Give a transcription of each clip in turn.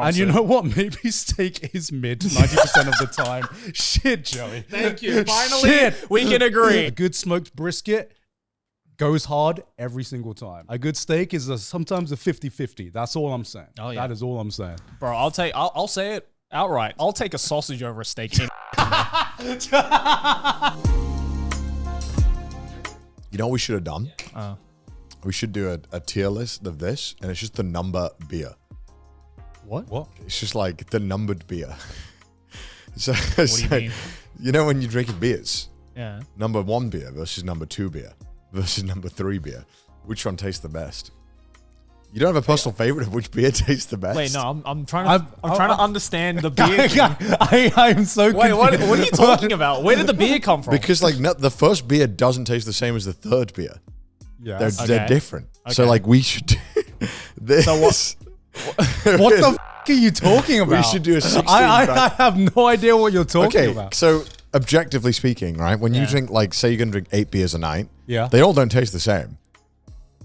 And you know what? Maybe steak is mid 90% of the time. Shit, Joey. Thank you. Finally, we can agree. A good smoked brisket goes hard every single time. A good steak is sometimes a 50-50. That's all I'm saying. Oh, yeah. That is all I'm saying. Bro, I'll say it outright. I'll take a sausage over a steak. You know what we should have done? We should do a tier list of this, and it's just the number beer. What? It's just like the numbered beer. So, What do you mean? You know when you're drinking beers? Yeah. Number 1 beer versus number 2 beer versus number 3 beer. Which one tastes the best? You don't have a personal favorite of which beer tastes the best? Wait, no, I'm trying to understand the beer. I'm so confused. Wait, what are you talking about? Where did the beer come from? Because like the first beer doesn't taste the same as the third beer. Yeah. They're different. Okay. So like we should do this. So what? What the f*** are you talking about? We should do a 16 I have no idea what you're talking about. So objectively speaking, right? When you drink, like, say you're going to drink 8 beers a night, they all don't taste the same.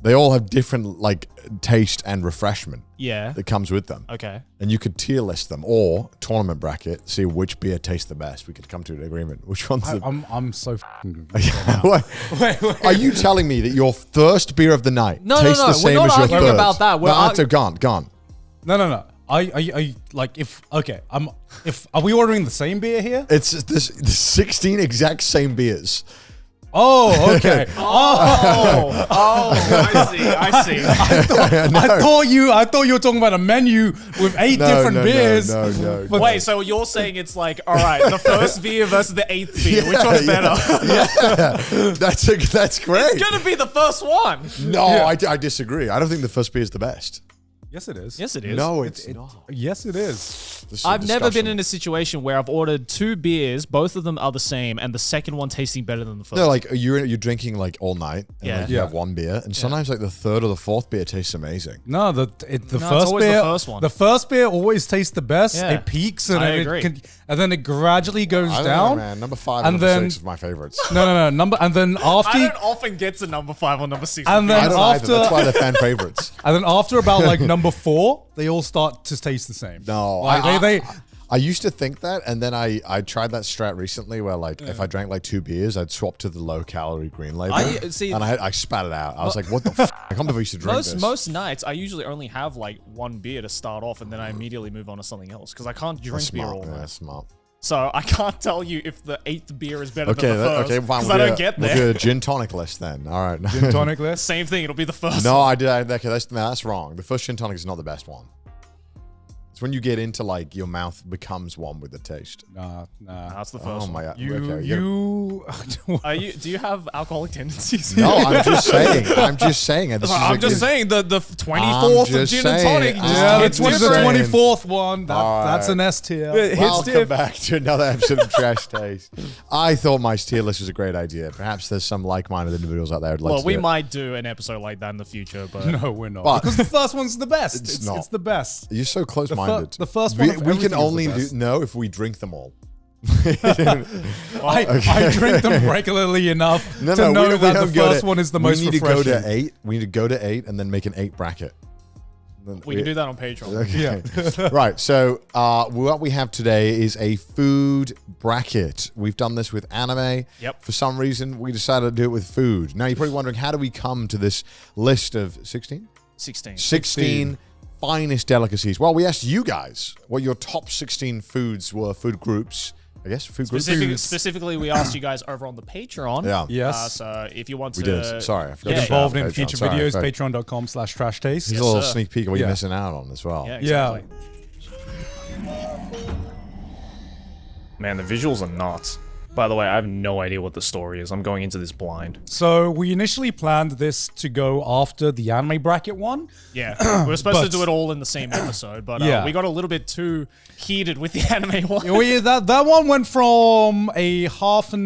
They all have different, like, taste and refreshment that comes with them. Okay. And you could tier list them or tournament bracket, see which beer tastes the best. We could come to an agreement. Which one's the... I'm so f***ing Wait. Are you telling me that your first beer of the night tastes the same as your third? We're not arguing about that. Gone. No. Are you like are we ordering the same beer here? It's this 16 exact same beers. Oh, okay. I see. I thought you were talking about a menu with 8 different beers. No. Wait, so you're saying it's like, all right, the first beer versus the 8th beer. Which one's better? That's great. It's gonna be the first one. No, I disagree. I don't think the first beer is the best. Yes, it is. Yes, it is. No, it's not. Yes, it is. I've never been in a situation where I've ordered 2 beers, both of them are the same, and the second one tasting better than the first. No, like you're drinking like all night, and like, you Yeah. have one beer, and sometimes like the third or the fourth beer tastes amazing. No, the it's first always beer. the first one. The first beer always tastes the best. Yeah. It peaks and I then agree. and then it gradually goes I don't down. know, man. Number 5 and and number then 6 are my favorites. No. And then after I don't often get to number 5 or number 6. And I then don't either. after That's why they're fan favorites. and then after about like number 4, they all start to taste the same. No, Like, I used to think that, and then I tried that strat recently where like if I drank like 2 beers, I'd swap to the low calorie green label. And I spat it out. I was like, what the f***? I can't believe I used to drink this. Most nights, I usually only have like 1 beer to start off, and then I immediately move on to something else because I can't drink beer all night. That's smart. So I can't tell you if the 8th beer is better than the first. Okay, fine. Because I don't get there. We'll do a gin tonic list then. All right. Gin tonic list. Same thing. It'll be the first. No, one. I did. Okay, that's wrong. The first gin tonic is not the best one. It's when you get into like your mouth becomes one with the taste. Nah. That's the Oh first my one. god. Do you have alcoholic tendencies? No, I'm just saying. I'm just saying. I'm just saying the 24th of gin and tonic. It's the 24th one. That's right. an S tier. Welcome back to another episode of Trash Taste. I thought my tier list was a great idea. Perhaps there's some like-minded individuals out there who'd like Well, to we do it. might do an episode like that in the future, but No, we're not. But- Because the first one's the best. It's It's not. the best. You're so close-minded. The first one of we everything can is only the best. know if we drink them all. I drink them regularly enough to know that the first one is the most refreshing. We need to go to 8. We need to go to 8 and then make an 8 bracket. we can do that on Patreon. Okay. Yeah. Right. So what we have today is a food bracket. We've done this with anime. Yep. For some reason, we decided to do it with food. Now, you're probably wondering, how do we come to this list of 16? 16 finest delicacies. Well, we asked you guys what your top 16 foods were, food groups. I guess food groups. Specifically, we asked you guys over on the Patreon. Yeah. Yes. So if you want to... We did. Sorry, I forgot Get to shout involved out in Patreon. future Sorry, videos, sorry. patreon.com/trashtaste. Here's Yes, a little sir. sneak peek of what you're Yeah. missing out on as well. Yeah, Yeah. exactly. Man, the visuals are nuts. By the way, I have no idea what the story is. I'm going into this blind. So we initially planned this to go after the anime bracket one. Yeah, we were supposed to But- do it all in the same episode, but Yeah. we got a little bit too heated with the anime one. That one went from a half a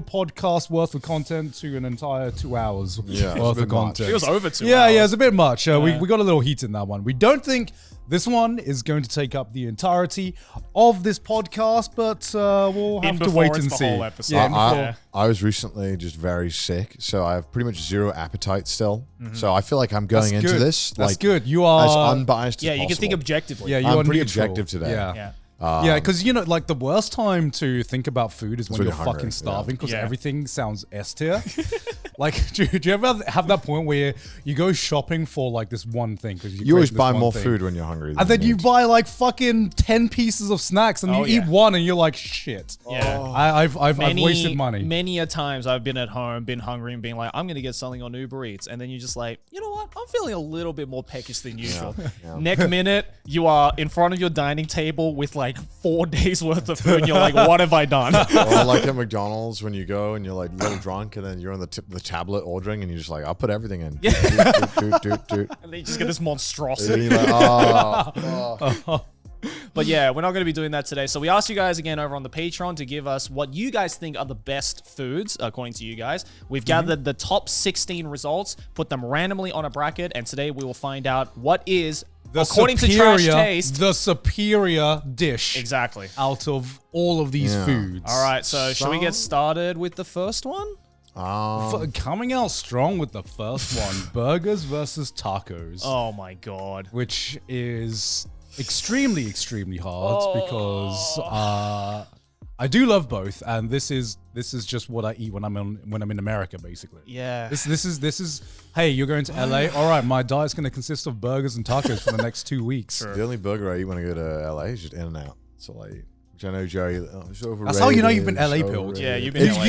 podcast worth of content to an entire 2 hours Yeah, it's a worth bit of content. It was over 2 hours. Yeah, it's a bit much. We got a little heat in that one. We don't think This one is going to take up the entirety of this podcast, but we'll have to wait and see. Whole episode. I was recently just very sick, so I have pretty much zero appetite still. So I feel like I'm going into this That's like good. You are as unbiased as possible. you can think objectively. Yeah, I'm pretty objective today. Yeah. Yeah, because like the worst time to think about food is when you're hungry, fucking starving because Yeah. everything sounds S tier. Like, do you ever have that point where you go shopping for like this one thing because You always buy more food when you're hungry. and then you buy like fucking 10 pieces of snacks and you eat one and you're like, shit. Yeah. I've wasted money. Many a times I've been at home, been hungry, and being like, I'm gonna get something on Uber Eats, and then you're just like, you know what? I'm feeling a little bit more peckish than usual. Next minute, you are in front of your dining table with like 4 days worth of food, and you're like, what have I done? Or like at McDonald's when you go and you're like a little drunk, and then you're on the tablet ordering, and you're just like, I'll put everything in. Yeah. Doot. And then you just get this monstrosity. And you're like, oh. But yeah, we're not going to be doing that today. So we asked you guys again over on the Patreon to give us what you guys think are the best foods, according to you guys. We've gathered the top 16 results, put them randomly on a bracket, and today we will find out what is, according to Trash Taste, the superior dish exactly out of all of these foods. All right, so should we get started with the first one? Coming out strong with the first one, burgers versus tacos. Oh my god. Which is extremely, extremely hard because I do love both, and this is just what I eat when I'm in America, basically. Yeah. This is hey, you're going to LA? All right, my diet's going to consist of burgers and tacos for the next 2 weeks. The only burger I eat when I go to LA is just In-N-Out. So like, which I know Joey, it's overrated. That's how you know you've been LA pilled. Yeah, you've been LA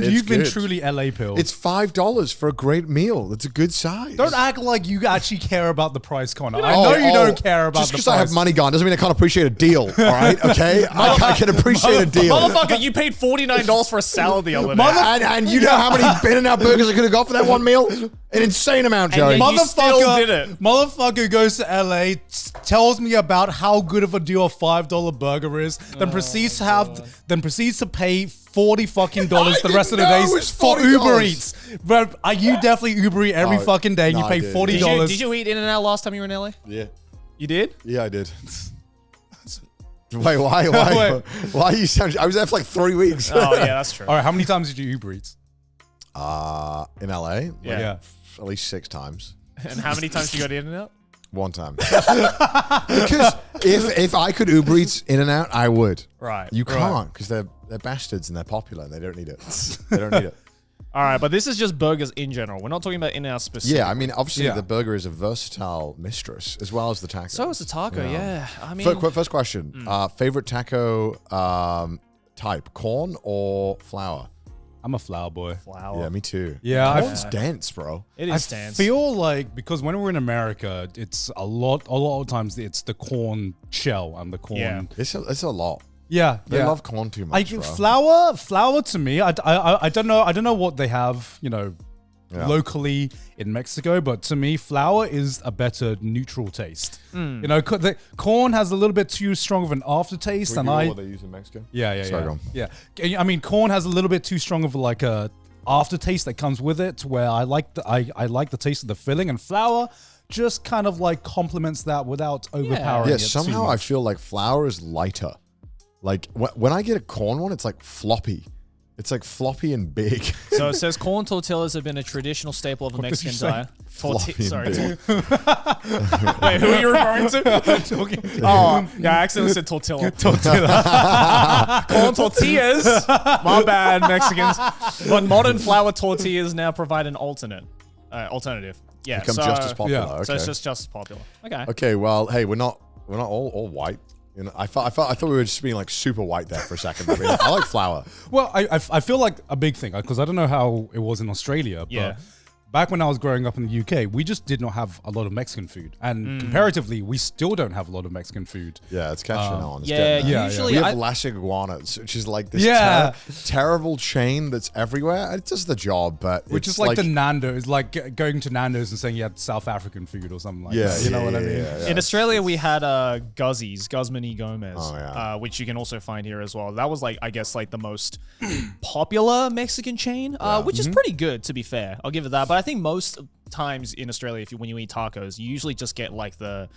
You've been truly LA pilled. It's $5 for a great meal. That's a good size. Don't act like you actually care about the price, Connor. I know you don't care about just the price. because I have money gone doesn't mean I can't appreciate a deal. All right, okay? I can appreciate a deal. Motherfucker, you paid $49 for a salad the other day. And you know how many In-N-Out burgers I could have got for that one meal? An insane amount, Joey. You still did it. Motherfucker goes to LA, tells me about how good of a deal a $5 burger is, then proceeds to pay $40 fucking the rest of the days for $40. Uber Eats. But you definitely Uber Eat every fucking day and you pay $40. Did you eat In-N-Out last time you were in LA? Yeah. You did? Yeah, I did. Wait, why? Why you sound? I was there for like 3 weeks. Oh yeah, that's true. All right, how many times did you Uber Eats? In LA, Yeah. at least 6 times. And how many times did you go to In-N-Out? 1 time. Because if I could Uber Eats In-N-Out, I would. Right. You can't because they're bastards and they're popular and they don't need it. They don't need it. All right, but this is just burgers in general. We're not talking about In-N-Out specifically. Yeah, I mean, obviously the burger is a versatile mistress as well as the taco. So is the taco, yeah. I mean, First question. Favorite taco type, corn or flour? I'm a flour boy. flour. Yeah, me too. Yeah, Corn's dense, bro. It is dense. I feel like because when we're in America, it's a lot of times it's the corn shell and the corn. Yeah. It's a lot. Yeah, They love corn too much, bro. Flour to me, I don't know what they have, locally in Mexico, but to me, flour is a better neutral taste. You know, the corn has a little bit too strong of an aftertaste, Can and we Google what they use in Mexico? Sorry, go on. yeah. I mean, corn has a little bit too strong of like a aftertaste that comes with it, where I like the taste of the filling, and flour just kind of like complements that without overpowering it. Somehow too I much. feel like flour is lighter. Like when I get a corn one, it's like floppy. It's like floppy and big. So it says corn tortillas have been a traditional staple of the Mexican diet. Floppy and Sorry. big. Wait, who are you referring to? Oh, yeah, I accidentally said tortilla. Corn tortillas. My bad, Mexicans. But modern flour tortillas now provide an alternative. Yeah, Become just as popular. yeah. Okay. So it's just as popular. Okay. Okay, well, hey, we're not all white. You know, I thought we were just being like super white there for a second. I mean, I like flour. Well, I feel like a big thing, because I don't know how it was in Australia, Yeah. but back when I was growing up in the UK, we just did not have a lot of Mexican food. And comparatively, we still don't have a lot of Mexican food. Yeah, it's catching on. It's Yeah, getting there. usually We have Las Iguanas, which is like this terrible chain that's everywhere. It does the job, but Which is like the Nando's, like going to Nando's and saying you had South African food or something like that. You know what I mean? Yeah. In Australia, we had Guzman y Gomez, Oh, yeah. which you can also find here as well. That was like, I guess, like the most popular Mexican chain, which is pretty good, to be fair. I'll give it that. But I think most times in Australia, when you eat tacos, you usually just get like the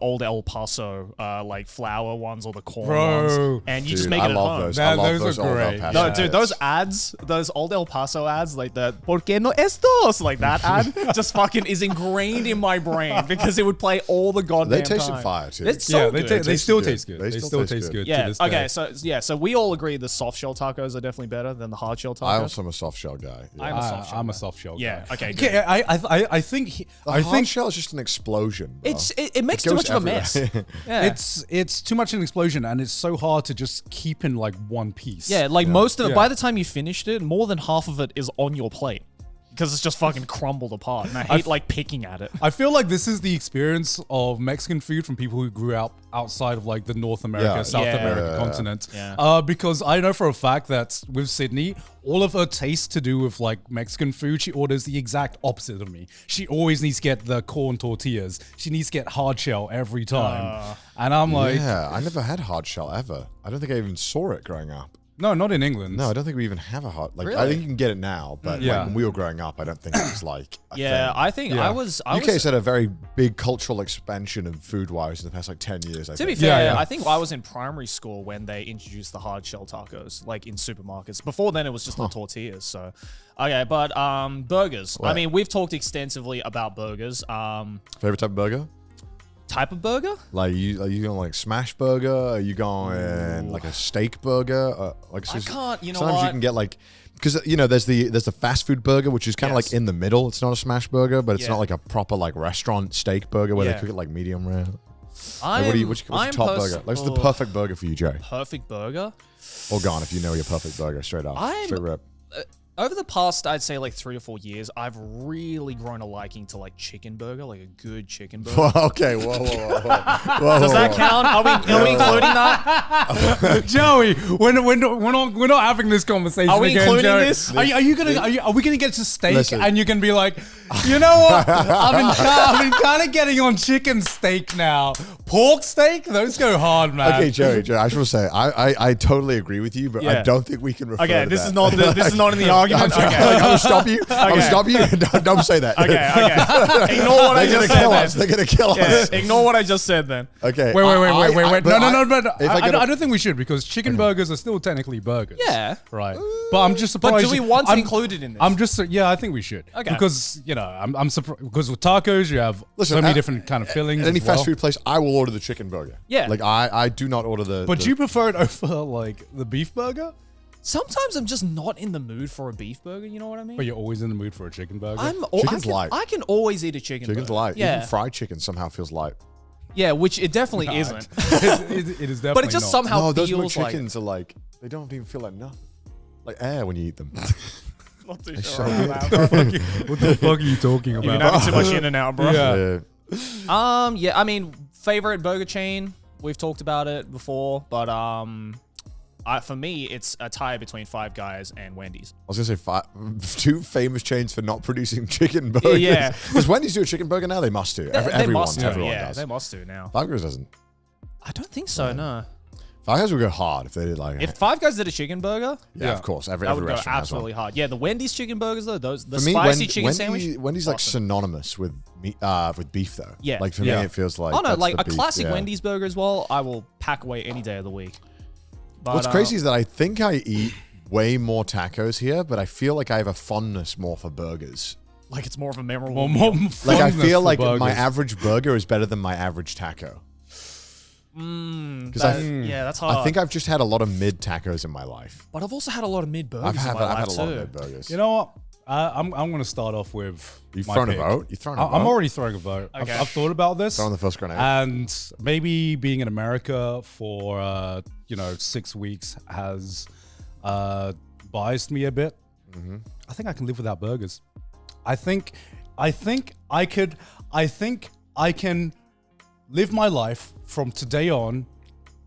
old El Paso like flour ones or the corn ones, and you just make it at home. Those. I love those are great. No, dude, those ads, those old El Paso ads, like the "Por qué no estos?" like that ad, just fucking is ingrained in my brain because it would play all the goddamn They tasted time. fire too. It's so good. They still taste good. They still taste good. Yeah. to this Okay. day. So we all agree the soft shell tacos are definitely better than the hard shell tacos. I also am a soft shell guy. Yeah. I'm a soft shell. guy. Yeah. Okay. Good. Okay, I think The hard shell is just an explosion. Bro. It makes too much of a mess. Yeah. it's too much an explosion, and it's so hard to just keep in like one piece. Yeah, like most of it, by the time you finished it, more than half of it is on your plate. Because it's just fucking crumbled apart. And I hate like picking at it. I feel like this is the experience of Mexican food from people who grew up outside of like the North America, South America continent. Yeah. Because I know for a fact that with Sydney, all of her tastes to do with like Mexican food, she orders the exact opposite of me. She always needs to get the corn tortillas. She needs to get hard shell every time. And I'm like... Yeah, I never had hard shell ever. I don't think I even saw it growing up. No, not in England. No, I don't think we even have a hard. Like, Really? I think you can get it now, but like, when we were growing up, I don't think it was like. A thing. I think I was. UK's had a very big cultural expansion of food-wise in the past like 10 years. To be fair, I think I was in primary school when they introduced the hard shell tacos, like in supermarkets. Before then, it was just the tortillas. So, okay, but burgers. What? I mean, we've talked extensively about burgers. Favorite type of burger? Type of burger? Like, are you going like smash burger? Are you going like a steak burger? Like, I can't. You know sometimes what? you can get like. Because there's the fast food burger, which is kind of like in the middle. It's not a smash burger, but it's not like a proper like restaurant steak burger where they cook it like medium rare. Like, what's your top burger? Like, what's the perfect burger for you, Joe? Perfect burger? Or gone if you know your perfect burger straight up. Straight rip. Over the past, I'd say like 3 to 4 years, I've really grown a liking to like chicken burger, like a good chicken burger. Okay, whoa. Does that count? Are we including that? Joey, we're not having this conversation. Are we again, including Joey. this? Are we gonna get to steak Listen. and you can be like, you know what? I've been kind of getting on chicken steak now. Pork steak, those go hard, man. Okay, Joey, I just want to say I totally agree with you, but I don't think we can refer to this that. is not this is not in the argument. I'm gonna stop you. I'm gonna stop you. Don't say that. Okay. Ignore what I just said. They're gonna kill us. Ignore what I just said then. Okay. Wait. No. I don't think we should because chicken burgers are still technically burgers. Yeah. Right. But I'm just surprised. But do we want to include it in this? I think we should. Okay. Because, I'm surprised because with tacos, you have so many different kind of fillings. At any as well. fast food place, I will order the chicken burger. Yeah. Like I do not order the. But you prefer it over like the beef burger? Sometimes I'm just not in the mood for a beef burger, you know what I mean? But you're always in the mood for a chicken burger. Chicken's light. I can always eat a chicken burger. Chicken's light. Yeah. Even fried chicken somehow feels light. Yeah, which it definitely isn't. it is definitely But it just not. somehow No, those feels like... chickens are like they don't even feel like nothing. Like air when you eat them. Not too so sure good. about that. What the fuck are you talking You've been about? having too much in and out, bro. Yeah. Yeah, I mean, favorite burger chain, we've talked about it before, but for me, it's a tie between Five Guys and Wendy's. I was gonna say two famous chains for not producing chicken burgers. Yeah. Does Wendy's do a chicken burger now? They must do. Everyone does. does. They must do now. Five Guys doesn't. I don't think so, no. Five Guys would go hard if they did like. If Five Guys did a chicken burger, yeah, of course, every that would go restaurant has absolutely one. hard. Yeah, the Wendy's chicken burgers though, the For me, spicy chicken sandwich. Wendy's like synonymous with meat, with beef though. Yeah. Like for me, it feels like. Oh no, that's like the a beef, classic yeah. Wendy's burger as well. I will pack away any day of the week. But, What's crazy is that I think I eat way more tacos here, but I feel like I have a fondness more for burgers. like it's more of a memorable. Like I feel like my average burger is better than my average taco. Yeah, that's hard. I think I've just had a lot of mid tacos in my life. But I've also had a lot of mid burgers I've in had my life a lot of too. mid burgers. You know what? I'm going to start off with. You've my thrown pick. a vote. You've thrown a vote. I'm already throwing a vote. Okay. I've thought about this. Throwing the first grenade. And maybe being in America for 6 weeks has biased me a bit. Mm-hmm. I think I can live without burgers. I think I can live my life from today on,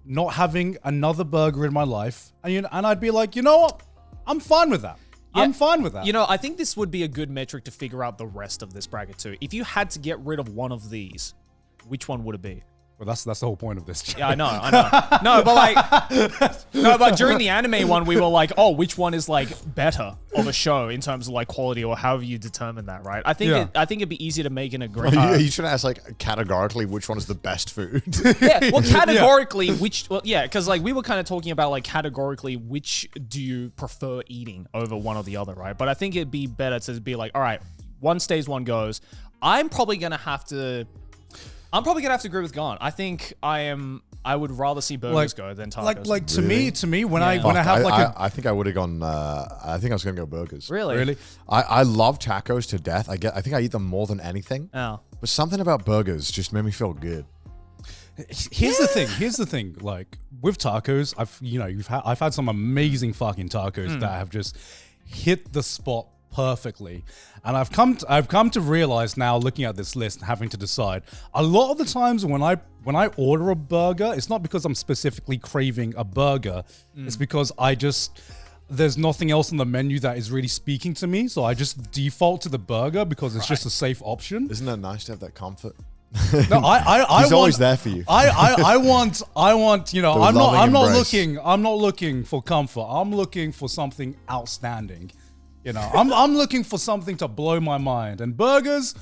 not having another burger in my life, and I'd be like, you know what? I'm fine with that. Yeah. I'm fine with that. You know, I think this would be a good metric to figure out the rest of this bracket too. If you had to get rid of one of these, which one would it be? Well, that's the whole point of this. Yeah, I know. No, but during the anime one, we were like, oh, which one is like better of a show in terms of like quality or however you determine that, right? I think it'd be easy to make an agreement. You should ask like categorically which one is the best food. Yeah, well, categorically, because like we were kind of talking about like categorically, which do you prefer eating over one or the other, right? But I think it'd be better to be like, all right, one stays, one goes. I'm probably gonna have to agree with Gon. I think I would rather see burgers go than tacos. Like to me, when I have like I think I would have gone. I think I was gonna go burgers. Really? I love tacos to death. I think I eat them more than anything. Oh. But something about burgers just made me feel good. Here's the thing. Like with tacos, I've had some amazing fucking tacos that have just hit the spot perfectly. And I've come to realize now, looking at this list and having to decide, a lot of the times when I order a burger, it's not because I'm specifically craving a burger. It's because there's nothing else on the menu that is really speaking to me. So I just default to the burger because it's just a safe option. Isn't that nice to have that comfort? No, He's always there for you. I want, I'm not looking for comfort. I'm looking for something outstanding. I'm looking for something to blow my mind. And burgers,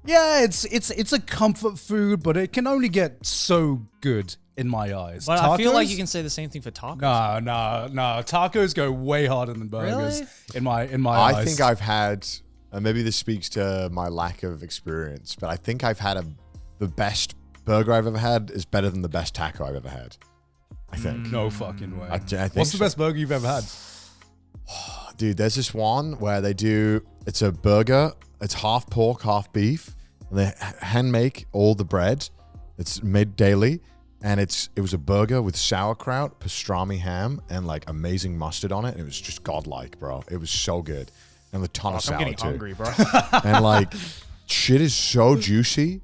yeah, it's a comfort food, but it can only get so good in my eyes. But I feel like you can say the same thing for tacos. No. Tacos go way harder than burgers in my eyes. I think I've had, and maybe this speaks to my lack of experience, but I think I've had the best burger I've ever had is better than the best taco I've ever had. I think. No fucking way. I think What's the best burger you've ever had? Dude, there's this one where it's a burger, it's half pork, half beef, and they hand make all the bread. It's made daily, and it was a burger with sauerkraut, pastrami ham, and like amazing mustard on it. And it was just godlike, bro. It was so good. And a ton of salad I'm getting too. hungry, bro. And like, shit is so juicy.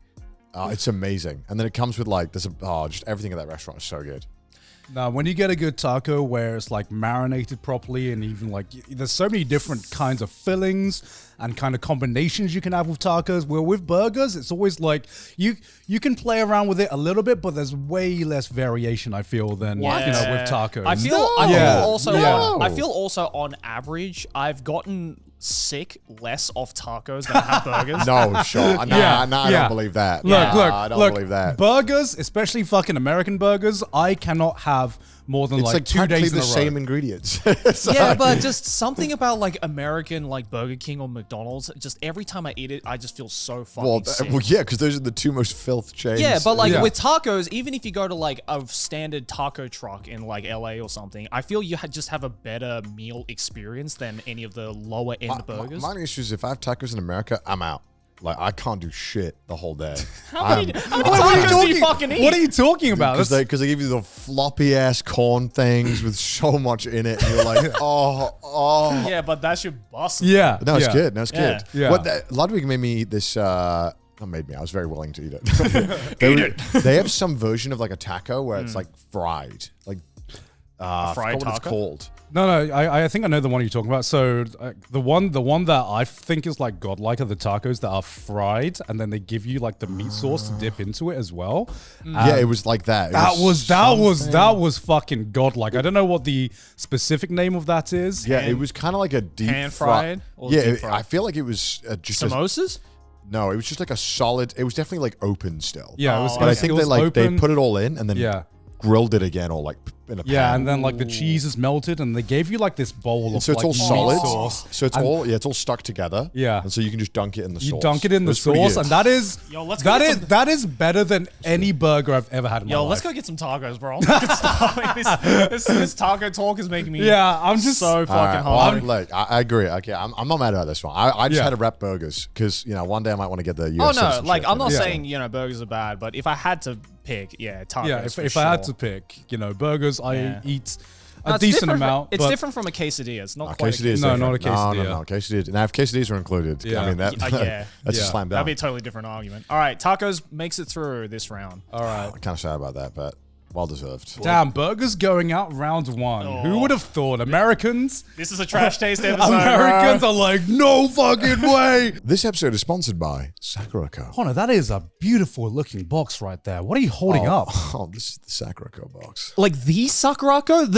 It's amazing. And then it comes with like, just everything at that restaurant is so good. Now, when you get a good taco where it's like marinated properly, and even like there's so many different kinds of fillings and kind of combinations you can have with tacos. Where with burgers, it's always like you can play around with it a little bit, but there's way less variation, I feel, than with tacos. I feel also on average, I've gotten sick less off tacos than I have burgers. No, sure. I don't believe that. I don't believe that. Burgers, especially fucking American burgers, I cannot have more than like 2 days in a row. the same ingredients. Yeah, but just something about like American like Burger King or McDonald's, just every time I eat it, I just feel so fucking sick. Well, yeah, because those are the two most filth chains. Yeah, but like with tacos, even if you go to like a standard taco truck in like LA or something, I feel you just have a better meal experience than any of the lower end burgers. My issue is if I have tacos in America, I'm out. Like, I can't do shit the whole day. How many tacos do you fucking eat? What are you talking about? Because they give you the floppy ass corn things with so much in it, and you're like, oh. Yeah, but that should bust. Yeah. No, it's good. No, it's good. Yeah. Ludwig made me eat this. Not made me. I was very willing to eat it. They have some version of like a taco where it's like fried, like fried I forgot what it's taco? called. No, I think I know the one you're talking about. So the one that I think is like godlike are the tacos that are fried, and then they give you like the meat sauce to dip into it as well. Yeah, it was like that. That was fucking godlike. I don't know what the specific name of that is. Yeah, it was kind of like a deep pan fried. Yeah, I feel like it was just samosas. No, it was just like a solid. It was definitely like open still. Yeah, it was. But I think they put it all in and then grilled it again, or like in a pan. Yeah, and then like the cheese is melted, and they gave you like this bowl of so it's like all solid. sauce. So it's all stuck together. Yeah, and so you can just dunk it in the sauce. You dunk it in the sauce, and that is that is better than any burger I've ever had in my life. Let's go get some tacos, bro. This taco talk is making me. I'm just so fucking hungry. Like, I agree. Okay, I'm not mad about this one. I just had to wrap burgers because one day I might want to get the US citizenship. Like I'm not saying burgers are bad, but if I had to pick, tacos. Yeah, if I had to pick, burgers, I eat a decent amount. It's different from a quesadilla. It's not quite quesadilla. Not a quesadilla. No, quesadilla. Now, if quesadillas are included, I mean, that's a slam down. That'd be a totally different argument. All right, tacos makes it through this round. All right. I'm kind of sad about that, but Well deserved. Damn, burgers going out round one. Who would have thought? Americans? This is a trash taste episode. Americans are like, no fucking way. This episode is sponsored by Sakurako. Connor, that is a beautiful looking box right there. What are you holding up? Oh, this is the Sakurako box. Like the Sakurako,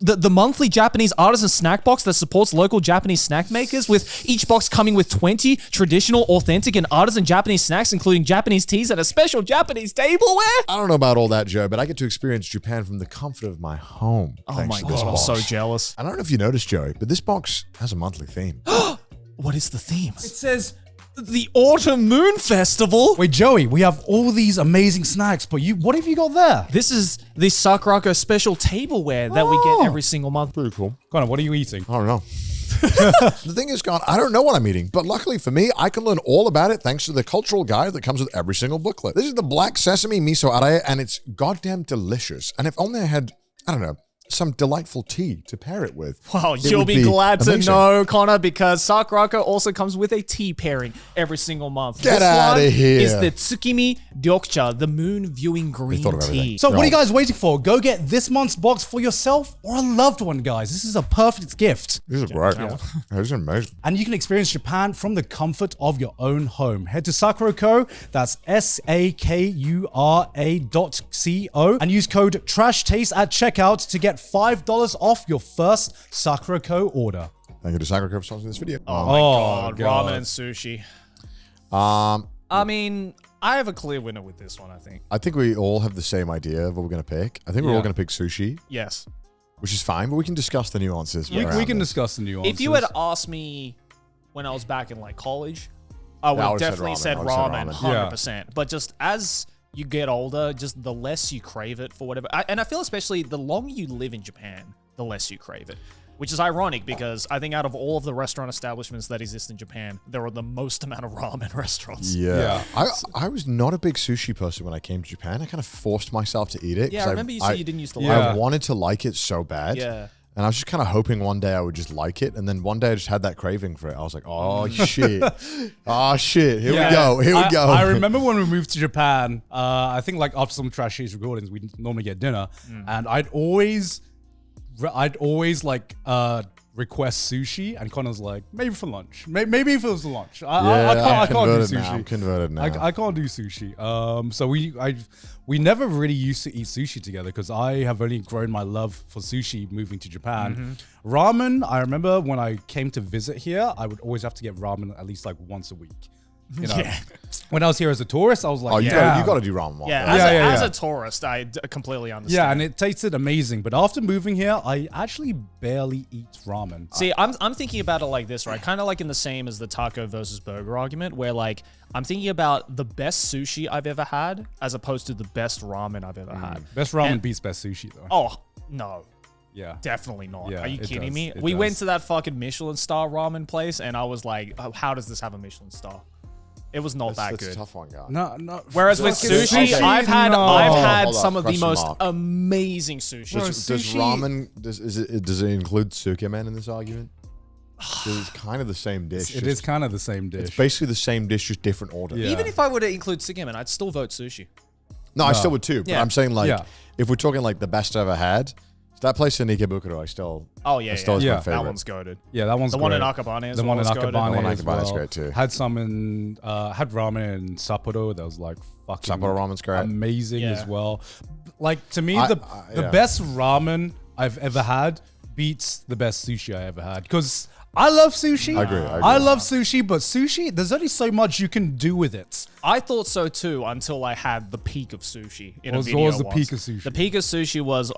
the monthly Japanese artisan snack box that supports local Japanese snack makers, with each box coming with 20 traditional, authentic, and artisan Japanese snacks, including Japanese teas and a special Japanese tableware. I don't know about all that, Joe, but I get to experience Japan from the comfort of my home. Oh my God, I'm so jealous. I don't know if you noticed, Joey, but this box has a monthly theme. What is the theme? It says the Autumn Moon Festival. Wait, Joey, we have all these amazing snacks, but what have you got there? This is the Sakurako special tableware that we get every single month. Pretty cool. Connor, what are you eating? I don't know. The thing is, I don't know what I'm eating, but luckily for me, I can learn all about it thanks to the cultural guide that comes with every single booklet. This is the black sesame miso arae, and it's goddamn delicious. And if only I had, I don't know, some delightful tea to pair it with. Wow, you'll be glad to know, Connor, because Sakurako also comes with a tea pairing every single month. Get out of here. Is the Tsukimi Ryokucha, the moon viewing green tea. So what are you guys waiting for? Go get this month's box for yourself or a loved one, guys. This is a perfect gift. This is great. This is amazing. And you can experience Japan from the comfort of your own home. Head to Sakurako, that's SAKURA.co, and use code TRASHTASTE at checkout to get $5 off your first Sakurako order. Thank you to Sakurako for sponsoring this video. Oh my God. Ramen and sushi. I mean, I have a clear winner with this one, I think. I think we all have the same idea of what we're going to pick. I think we're all going to pick sushi. Yes. Which is fine, but we can discuss the nuances. We can discuss the nuances. If you had asked me when I was back in like college, I would have definitely said ramen, 100%. Yeah. But just as you get older, just the less you crave it for whatever. And I feel especially the longer you live in Japan, the less you crave it. Which is ironic because I think out of all of the restaurant establishments that exist in Japan, there are the most amount of ramen restaurants. Yeah. I was not a big sushi person when I came to Japan. I kind of forced myself to eat it. Yeah, I remember you said you didn't used to like it. I wanted to like it so bad. Yeah. And I was just kind of hoping one day I would just like it. And then one day I just had that craving for it. I was like, oh, shit. Oh, shit. Here we go. Here we go. I remember when we moved to Japan, I think like after some Trash Taste recordings, we normally get dinner. And I'd always like request sushi, and Connor's like, maybe for lunch. Maybe if it was lunch. I can't do sushi. I'm converted now. I can't do sushi. So we never really used to eat sushi together because I have only grown my love for sushi moving to Japan. Ramen, I remember when I came to visit here, I would always have to get ramen at least like once a week. You know, when I was here as a tourist, I was like, you got to do ramen. As a tourist, I completely understand. Yeah, and it tasted amazing. But after moving here, I actually barely eat ramen. See, I'm thinking about it like this, right? Kind of like in the same as the taco versus burger argument, where like I'm thinking about the best sushi I've ever had as opposed to the best ramen I've ever had. Best ramen beats best sushi, though. Oh, no. Yeah. Definitely not. Yeah, Are you kidding me? It We does. went to that fucking Michelin star ramen place, and I was like, oh, how does this have a Michelin star? It was not that That's good. a tough one, guy. No. Whereas with sushi, I've had Hold some up, of the question most mark. amazing sushi. Does ramen, does it include sukemen in this argument? 'Cause it's kind of the same dish. It is kind of the same dish. It's basically the same dish, just different order. Yeah. Even if I were to include sukemen, I'd still vote sushi. No, I still would too. But Yeah. I'm saying like, if we're talking like the best I've ever had, that place in Ikebukuro, is my favorite. That one's goated. Yeah, that one's The great. one in Akabane is The one in goated. Akabane, The one in as Akabane is well. great too. Had some in had ramen in Sapporo that was like fucking Sapporo ramen's great. amazing Yeah. as well. Like to me, the yeah. best ramen I've ever had beats the best sushi I ever had because I love sushi. I agree. I love sushi, but sushi, there's only so much you can do with it. I thought so too until I had the peak of sushi in a video. What was the once. peak of sushi? The peak of sushi was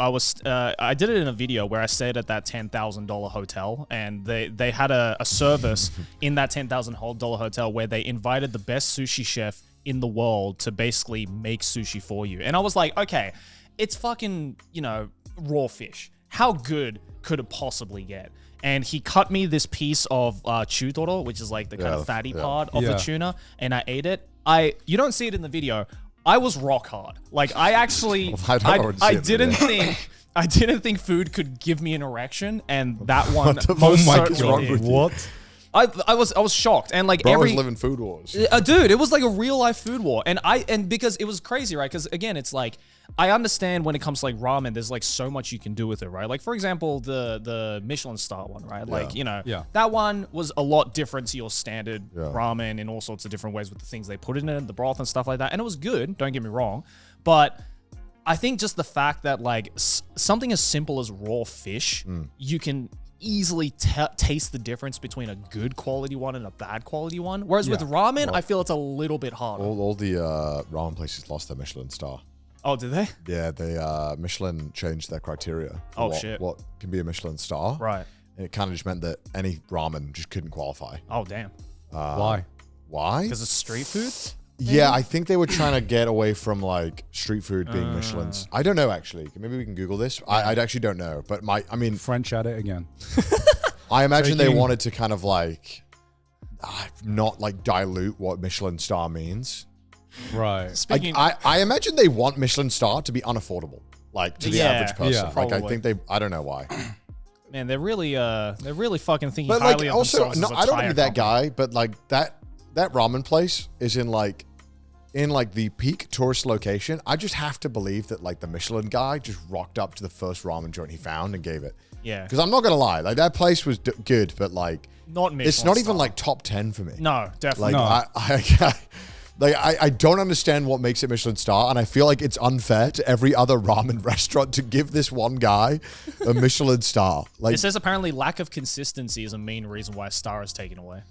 I did it in a video where I stayed at that $10,000 hotel, and they had a service in that $10,000 hotel where they invited the best sushi chef in the world to basically make sushi for you. And I was like, okay, it's fucking, raw fish. How good could it possibly get? And he cut me this piece of chutoro, which is like the kind of fatty part of the tuna, and I ate it. You don't see it in the video. I was rock hard. Like I actually, I didn't think food could give me an erection, and that one most certainly did. What? I was shocked, and like Bro was living food wars. Dude, it was like a real life food war, and because it was crazy, right? Because again, it's like I understand when it comes to like ramen, there's like so much you can do with it, right? Like for example, the Michelin star one, right? Like that one was a lot different to your standard ramen in all sorts of different ways with the things they put in it, the broth and stuff like that, and it was good. Don't get me wrong, but I think just the fact that like something as simple as raw fish, you can easily taste the difference between a good quality one and a bad quality one. Whereas with ramen, I feel it's a little bit harder. All the ramen places lost their Michelin star. Oh, did they? Yeah, they Michelin changed their criteria. What can be a Michelin star? Right. And it kind of just meant that any ramen just couldn't qualify. Oh, damn. Why? Because it's street food? Yeah, I think they were trying to get away from like street food being Michelin's. I don't know actually. Maybe we can Google this. I actually don't know. But French at it again. I imagine they wanted to kind of like not like dilute what Michelin star means. Right. I imagine they want Michelin star to be unaffordable, like to the average person. Yeah, like I think I don't know why. Man, they're really fucking thinking But highly like of also, themselves as a I don't tire be that company. guy, but like that ramen place is in like the peak tourist location. I just have to believe that like the Michelin guy just rocked up to the first ramen joint he found and gave it. Yeah. Because I'm not gonna lie, like that place was good, but like Not Michelin it's not even star. like top 10 for me. No, definitely Like not. I don't understand what makes it Michelin star, and I feel like it's unfair to every other ramen restaurant to give this one guy a Michelin star. Like It says apparently lack of consistency is a main reason why a star is taken away.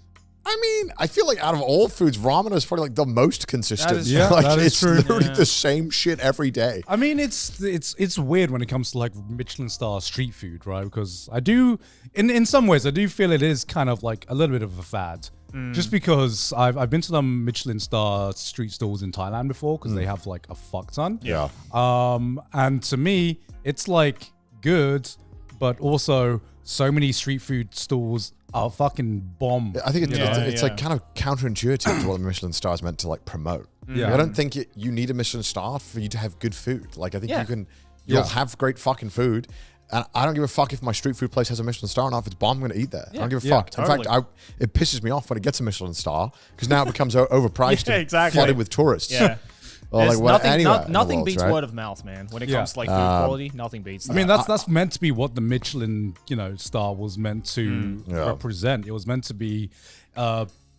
I mean, I feel like out of all foods, ramen is probably like the most consistent. That is true. Like, that is it's true. literally the same shit every day. I mean, it's weird when it comes to like Michelin star street food, right? Because I do, in some ways, I do feel it is kind of like a little bit of a fad. Just because I've been to some Michelin star street stalls in Thailand before because they have like a fuck ton. Yeah. And to me, it's like good, but also so many street food stalls are fucking bomb. I think it's like kind of counterintuitive to what the Michelin star is meant to like promote. Yeah. Like, I don't think you need a Michelin star for you to have good food. Like I think you'll have great fucking food. And I don't give a fuck if my street food place has a Michelin star or not. If it's bomb, I'm going to eat there. I don't give a fuck. Totally. In fact, it pisses me off when it gets a Michelin star because now it becomes overpriced and exactly. flooded with tourists. Yeah. Or like nothing anywhere in the nothing world, beats right? word of mouth, man. When it comes to like food quality, nothing beats that. I mean, that's meant to be what the Michelin, star was meant to represent. It was meant to be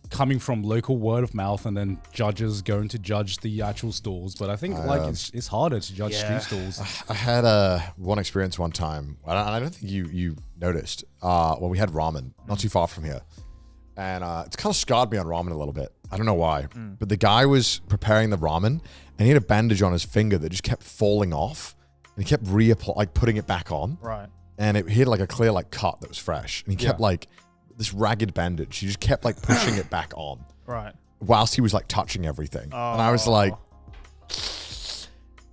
coming from local word of mouth and then judges going to judge the actual stores. But I think it's harder to judge street stalls. I had one experience one time, and I don't think you noticed. Well, we had ramen not too far from here, and it's kind of scarred me on ramen a little bit. I don't know why, but the guy was preparing the ramen, and he had a bandage on his finger that just kept falling off, and he kept putting it back on. Right. And he had like a clear like cut that was fresh, and he kept like this ragged bandage. He just kept like pushing it back on, Right. whilst he was like touching everything, and I was like.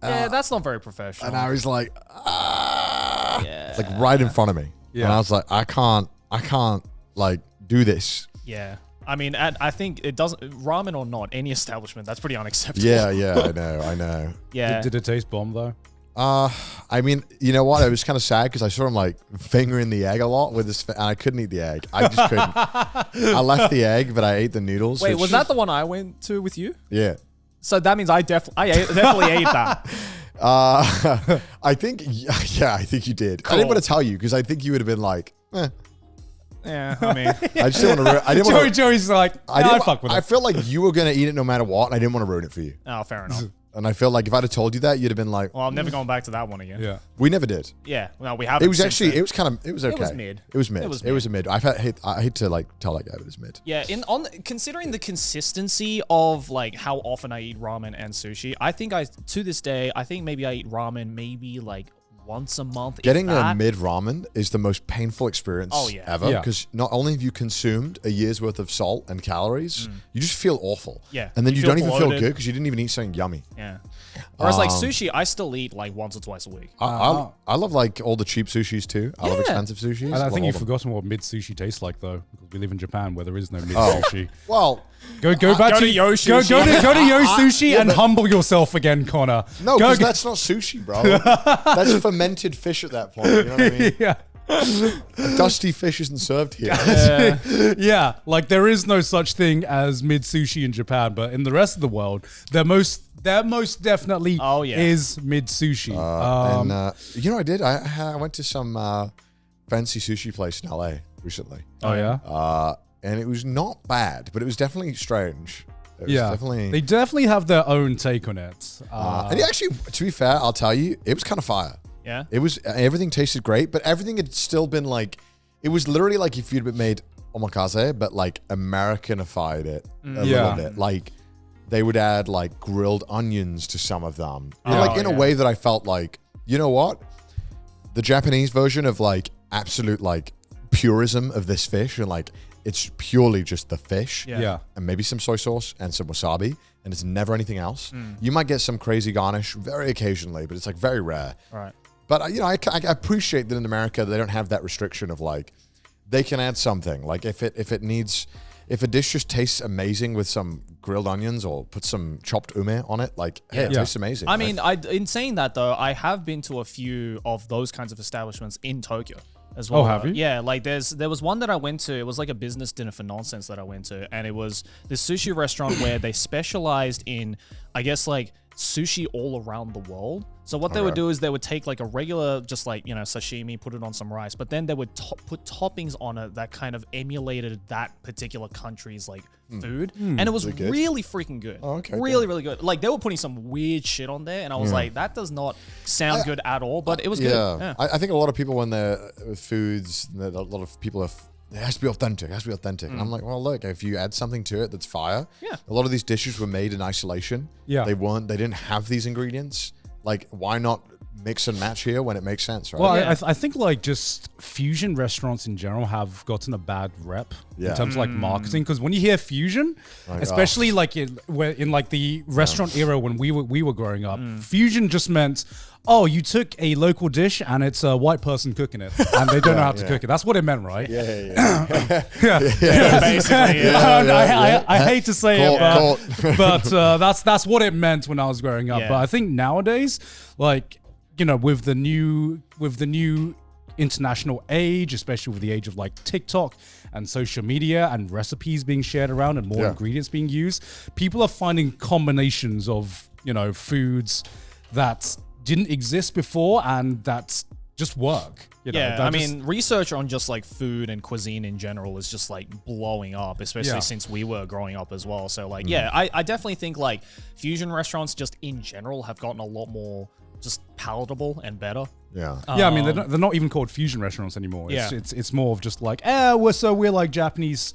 Yeah, that's not very professional. And I was like, yeah. like right in front of me. Yeah. And I was like, I can't like do this. Yeah. I mean, I think it doesn't, ramen or not, any establishment, that's pretty unacceptable. Yeah, I know. Yeah. Did it taste bomb though? I mean, you know what? It was kind of sad because I saw him like fingering the egg a lot with his, and I couldn't eat the egg. I just couldn't. I left the egg, but I ate the noodles. Wait, was that the one I went to with you? Yeah. So that means I definitely ate that. I think you did. I didn't want to tell you because I think you would have been like, Yeah, I mean, I just didn't want to. Joey's like, I fuck with it. I felt like you were gonna eat it no matter what, and I didn't want to ruin it for you. oh, fair enough. And I feel like if I'd have told you that, you'd have been like, Well, I'm never going back to that one again. Yeah. we never did. Yeah, no, we haven't. It was since actually, then. it was okay. was mid. It was mid. It was It was a mid. I hate to like tell that guy, but it was mid. Yeah, considering the consistency of like how often I eat ramen and sushi, I think to this day, I think maybe I eat ramen maybe like once a month. Getting a mid ramen is the most painful experience ever Yeah. because not only have you consumed a year's worth of salt and calories, you just feel awful. Yeah. And then You you feel don't even feel bloated. good because you didn't even eat something yummy. Yeah. Whereas like sushi, I still eat like once or twice a week. I love like all the cheap sushis too. I love Yeah. expensive sushis. And I love think all you've them. forgotten what mid sushi tastes like though, because we live in Japan where there is no mid sushi. Well, Go back Go to to Yo Go Sushi. to Yo Sushi and humble yourself again, Connor. no, Go- because that's not sushi, bro. That's fermented fish at that point. You know what I mean? yeah. Dusty fish isn't served here. Yeah, like there is no such thing as mid sushi in Japan, but in the rest of the world, there most definitely is mid sushi. You know, I did. I went to some fancy sushi place in LA recently. Oh yeah. And it was not bad, but it was definitely strange. They definitely have their own take on it. And actually, to be fair, I'll tell you, it was kind of fire. Yeah. It was, everything tasted great, but everything had still been like, it was literally like if you'd made omakase, but like Americanified it a little bit. Like they would add like grilled onions to some of them. In a way that I felt like, you know what? The Japanese version of like absolute like purism of this fish and like, it's purely just the fish and maybe some soy sauce and some wasabi, and it's never anything else. You might get some crazy garnish very occasionally, but it's like very rare. Right. But you know, I appreciate that in America they don't have that restriction of like they can add something. Like if a dish just tastes amazing with some grilled onions or put some chopped ume on it, like hey, it tastes amazing. I mean, in saying that though, I have been to a few of those kinds of establishments in Tokyo as well. Oh, have you? Yeah, like there was one that I went to. It was like a business dinner for nonsense that I went to, and it was this sushi restaurant where they specialized in, I guess, like sushi all around the world. So what they would do is they would take like a regular, just like, you know, sashimi, put it on some rice, but then they would put toppings on it that kind of emulated that particular country's like food. And it was really freaking good. Oh, okay, really good. Like they were putting some weird shit on there, and I was like, that does not sound good at all, but it was good. Yeah. I think a lot of people when they're with foods, a lot of people are, it has to be authentic. It has to be authentic. And I'm like, well, look, if you add something to it that's fire, a lot of these dishes were made in isolation. Yeah. They didn't have these ingredients. Like, why not mix and match here when it makes sense, right? Well, I think like just fusion restaurants in general have gotten a bad rep in terms of like marketing. Because when you hear fusion, especially like in like the restaurant era when we were growing up, fusion just meant, oh, you took a local dish and it's a white person cooking it and they don't know how to cook it. That's what it meant, right? Basically. I hate to say it, but that's what it meant when I was growing up. But I think nowadays, like, you know, with the new international age, especially with the age of like TikTok and social media and recipes being shared around and more ingredients being used, people are finding combinations of, you know, foods that didn't exist before and that just work. You know, I mean, research on just like food and cuisine in general is just like blowing up, especially since we were growing up as well. So like, I definitely think like fusion restaurants just in general have gotten a lot more just palatable and better. I mean, they're not even called fusion restaurants anymore. It's more of just like, we're like Japanese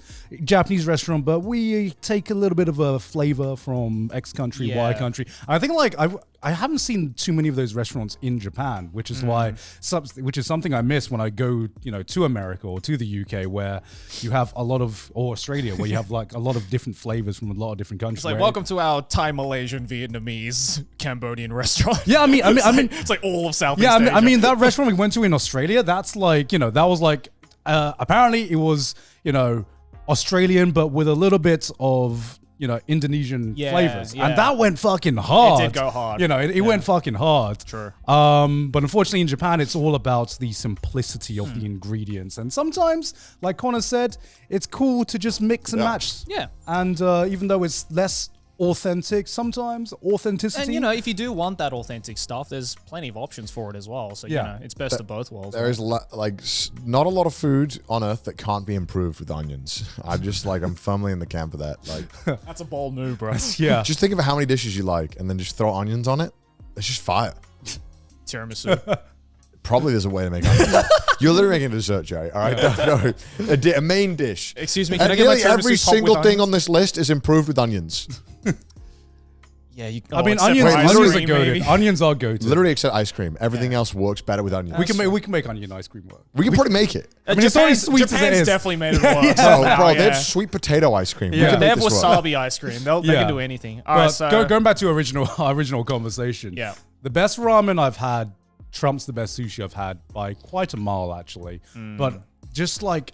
restaurant, but we take a little bit of a flavor from X country, Y country. I think like I haven't seen too many of those restaurants in Japan, which is which is something I miss when I go, you know, to America or to the UK, where you have a lot of, or Australia, where you have like a lot of different flavors from a lot of different countries. It's like, welcome to our Thai, Malaysian, Vietnamese, Cambodian restaurant. Yeah, I mean, it's like all of Southeast Asia. I mean, that restaurant we went to in Australia, that's like, you know, that was like, apparently it was, you know, Australian, but with a little bit of, you know, Indonesian flavors. And that went fucking hard. It did go hard. You know, it went fucking hard. True. But unfortunately in Japan, it's all about the simplicity of the ingredients. And sometimes, like Connor said, it's cool to just mix and match. Yeah. And even though it's less authentic, sometimes authenticity. And you know, if you do want that authentic stuff, there's plenty of options for it as well. So you know, it's best of both worlds. There is like not a lot of food on earth that can't be improved with onions. I'm firmly in the camp of that. Like, that's a bold move, bro. Just think of how many dishes you like, and then just throw onions on it. It's just fire. Tiramisu. Probably there's a way to make onions. You're literally making a dessert, Jerry. All right, no. A main dish. Excuse me, can I get my tiramisu every single thing on this list is improved with onions. Yeah, I mean, onions are goated. Onions are goated. Literally, except ice cream. Everything else works better with onions. We can make onion ice cream work. We can probably make it. I mean, it's already sweet as it Japan's is. definitely made it work. Oh, bro, they have sweet potato ice cream. They have wasabi ice cream. They can do anything. All right, so going back to our original conversation. Yeah, the best ramen I've had trumps the best sushi I've had by quite a mile, actually. But just like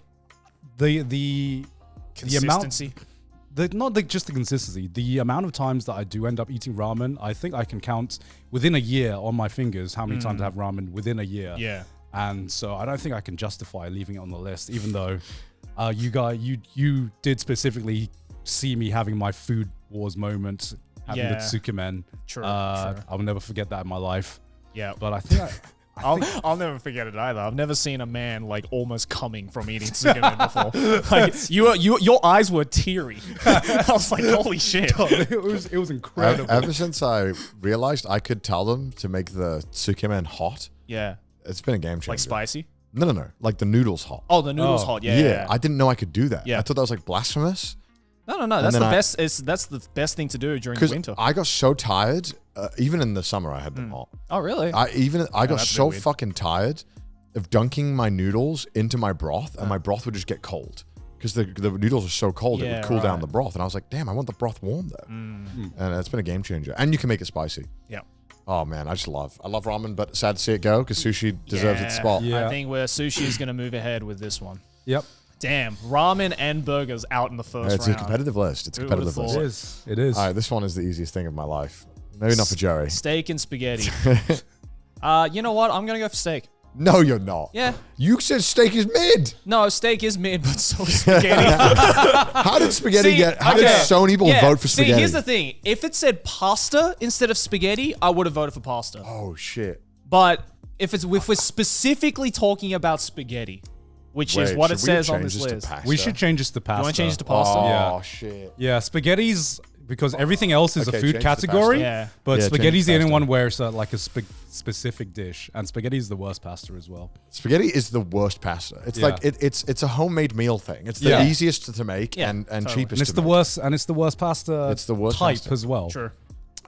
the consistency. Just the consistency. The amount of times that I do end up eating ramen, I think I can count within a year on my fingers how many times I have ramen within a year. Yeah. And so I don't think I can justify leaving it on the list, even though you did specifically see me having my food wars moment, having the tsukemen. True. I'll never forget that in my life. Yeah. But I think I'll never forget it either. I've never seen a man like almost coming from eating tsukemen before. Like your eyes were teary. I was like, holy shit. it was incredible. Ever since I realized I could tell them to make the tsukemen hot, Yeah. it's been a game changer. Like spicy? No. Like the noodles hot. Oh, the noodles hot. Yeah. I didn't know I could do that. Yeah. I thought that was like blasphemous. No. That's the best. That's the best thing to do during the winter. I got so tired. Even in the summer, I had them hot. Oh, really? I got so weird. fucking tired of dunking my noodles into my broth, and my broth would just get cold because the noodles are so cold it would cool down the broth. And I was like, damn, I want the broth warm though. And it's been a game changer. And you can make it spicy. Yeah. Oh man, I love ramen, but sad to see it go because sushi deserves its spot. Yeah. I think where sushi is going to move ahead with this one. Yep. Damn, ramen and burgers out in the first It's round. a competitive list. It's a Who competitive would've list. thought? It is. All right, this one is the easiest thing of my life. Maybe not for Joey. Steak and spaghetti. You know what? I'm going to go for steak. No, you're not. Yeah. You said steak is mid. No, steak is mid, but so is spaghetti. How did spaghetti How did so many people vote for spaghetti? See, here's the thing. If it said pasta instead of spaghetti, I would have voted for pasta. Oh shit. But if we're specifically talking about spaghetti, which is what it says on this list. We should change this to pasta. You want to change it to pasta? Oh Yeah. shit. Yeah, spaghetti's because everything else is Okay, a food change to category. pasta. Yeah. But Yeah, spaghetti's the change to only pasta. one where it's like a specific dish, and spaghetti is the worst pasta as well. Spaghetti is the worst pasta. It's Yeah. like it's a homemade meal thing. It's the Yeah. easiest to make and totally. cheapest. And it's to the make. worst, and it's the worst pasta. It's the worst type pasta. as well. Sure.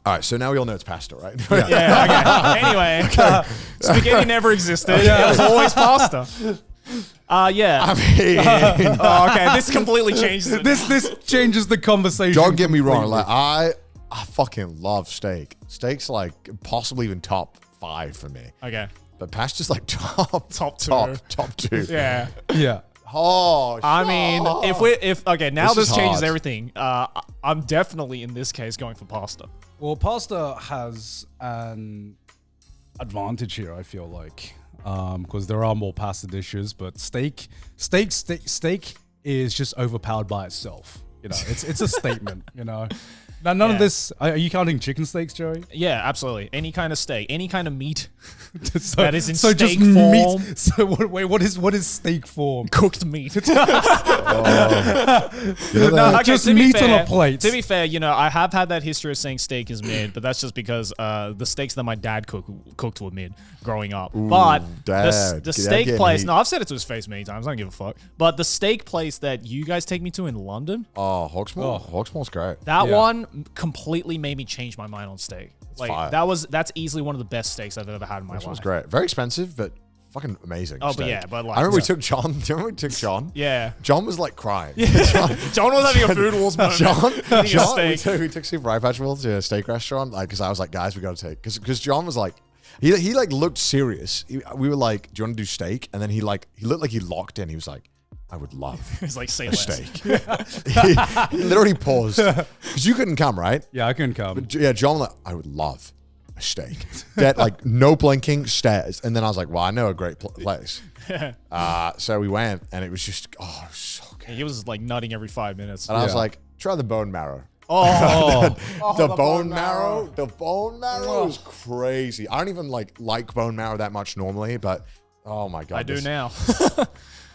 All right, so now we all know it's pasta, right? Yeah, okay. Anyway, spaghetti never existed. It was always pasta. Yeah. I mean, Oh, okay. This completely changes it. This changes the conversation. don't get me wrong. completely. Like I fucking love steak. Steak's like possibly even top 5 for me. Okay. But pasta's like top two. top 2. Yeah. Yeah. Oh, I mean, okay, now This is this changes hard. everything. I'm definitely in this case going for pasta. Well, pasta has an advantage here, I feel like, because there are more pasta dishes, but steak is just overpowered by itself. You know, it's a statement. You know, now none of this. Are you counting chicken steaks, Joey? Yeah, absolutely. Any kind of steak, any kind of meat So, that is in so steak just form. meat. So what is steak form? Cooked meat. You know that? Just to be meat on fair- a plate. To be fair, you know, I have had that history of saying steak is mid, but that's just because the steaks that my dad cooked were mid growing up. But Dad. the Dad steak getting place, heat. no, I've said it to his face many times. I don't give a fuck. But the steak place that you guys take me to in London, Oh, Hawksmoor. Hawksmoor's great. that Yeah. one completely made me change my mind on steak. Like fire. that's easily one of the best steaks I've ever had in my Hawksmoor's life. great. Very expensive, but fucking amazing. Oh, but steak. yeah, but like- I remember we Yeah. took John. Do you remember we took John? Yeah. John was like crying. John was having a food wars moment. John, Eating a steak. we took Super Eye Patch Wolf to a steak restaurant, like, because I was like, guys, we got to take, because John was like, he like looked serious. We were like, do you want to do steak? And then he looked like he locked in. He was like, I would love He's like, say a less. steak. he literally paused because you couldn't come, right? Yeah, I couldn't come. Yeah, John was like, I would love a steak. That like no blinking stares, and then I was like, well, I know a great place. So we went, and it was just it was so good. He was like nutting every 5 minutes. And I was Yeah. like, try the bone marrow. Oh, The bone marrow is crazy. I don't even like bone marrow that much normally, but oh my god, I do now.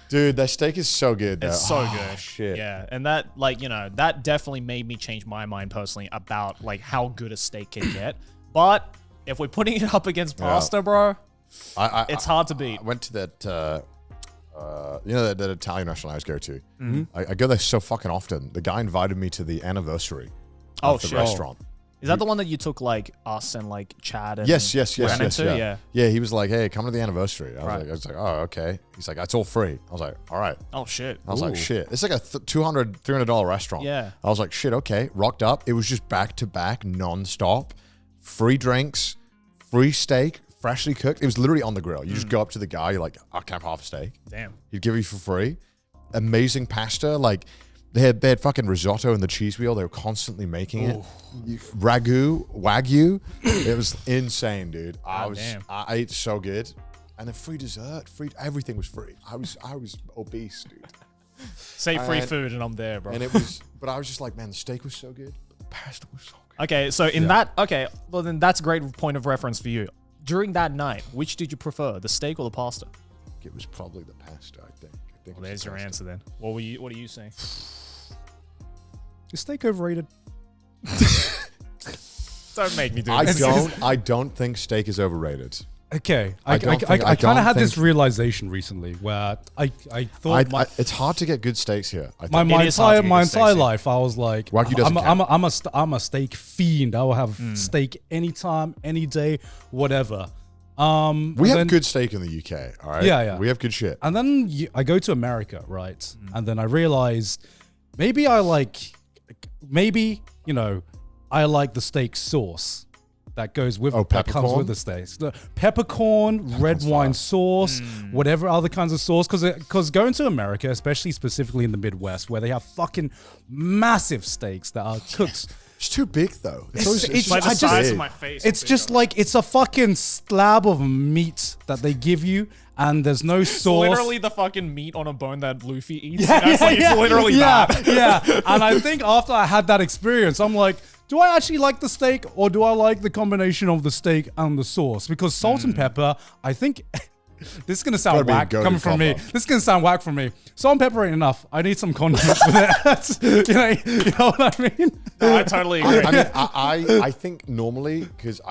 dude. That steak is so good. Though. It's so Oh, good. Shit. Yeah, and that that definitely made me change my mind personally about like how good a steak can get. But if we're putting it up against pasta, bro, it's hard to beat. I went to that. That Italian restaurant I always go to. I go there so fucking often. The guy invited me to the anniversary of the shit. restaurant. Is that the one that you took like us and like Chad and Yes. Brandon to? Yeah. He was like, "Hey, come to the anniversary." I was like, "Oh, okay." He's like, "It's all free." I was like, "All right." Oh shit. I was like, "Shit." It's like a $200-$300 restaurant. Yeah. I was like, "Shit, okay." Rocked up. It was just back to back, non-stop, free drinks, free steak, freshly cooked. It was literally on the grill. You just go up to the guy. You're like, "I can have half a steak." Damn. He'd give you for free. Amazing pasta. Like they had fucking risotto in the cheese wheel. They were constantly making it. Wagyu. It was insane, dude. I ate so good. And then free dessert, everything was free. I was obese, dude. Say free food and I'm there, bro. And it was, but I was just like, man, the steak was so good. The pasta was so good. Okay, so well then that's a great point of reference for you. During that night, which did you prefer, the steak or the pasta? It was probably the pasta, I think. Well, there's your answer then. What are you saying? Is steak overrated? Don't make me do this. I don't think steak is overrated. Okay, I kind of had this realization recently where I thought it's hard to get good steaks here. My entire life I was like, I'm a steak fiend. I will have steak anytime, any day, whatever. We have good steak in the UK, all right? Yeah. We have good shit. And then I go to America, right? And then I realized maybe I like the steak sauce that goes with that comes with the steaks. The peppercorn, red wine sauce, whatever other kinds of sauce. Because going to America, especially specifically in the Midwest, where they have fucking massive steaks that are cooked. It's too big though. It's like the size of my face. It's just like it's a fucking slab of meat that they give you, and there's no sauce. It's literally the fucking meat on a bone that Luffy eats. It's literally that. Yeah. And I think after I had that experience, I'm like, do I actually like the steak, or do I like the combination of the steak and the sauce? Because salt and pepper, I think. This is going to sound whack coming from me. This is going to sound whack from me. Salt and pepper ain't enough. I need some condiments with it. you know what I mean? No, I totally agree. I think normally, because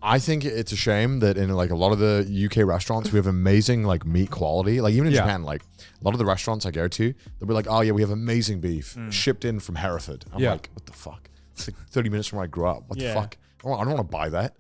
I think it's a shame that in like a lot of the UK restaurants, we have amazing like meat quality. Like even in Japan, like a lot of the restaurants I go to, they'll be like, oh yeah, we have amazing beef shipped in from Hereford. I'm like, what the fuck? It's like 30 minutes from where I grew up. What the fuck? I don't want to buy that.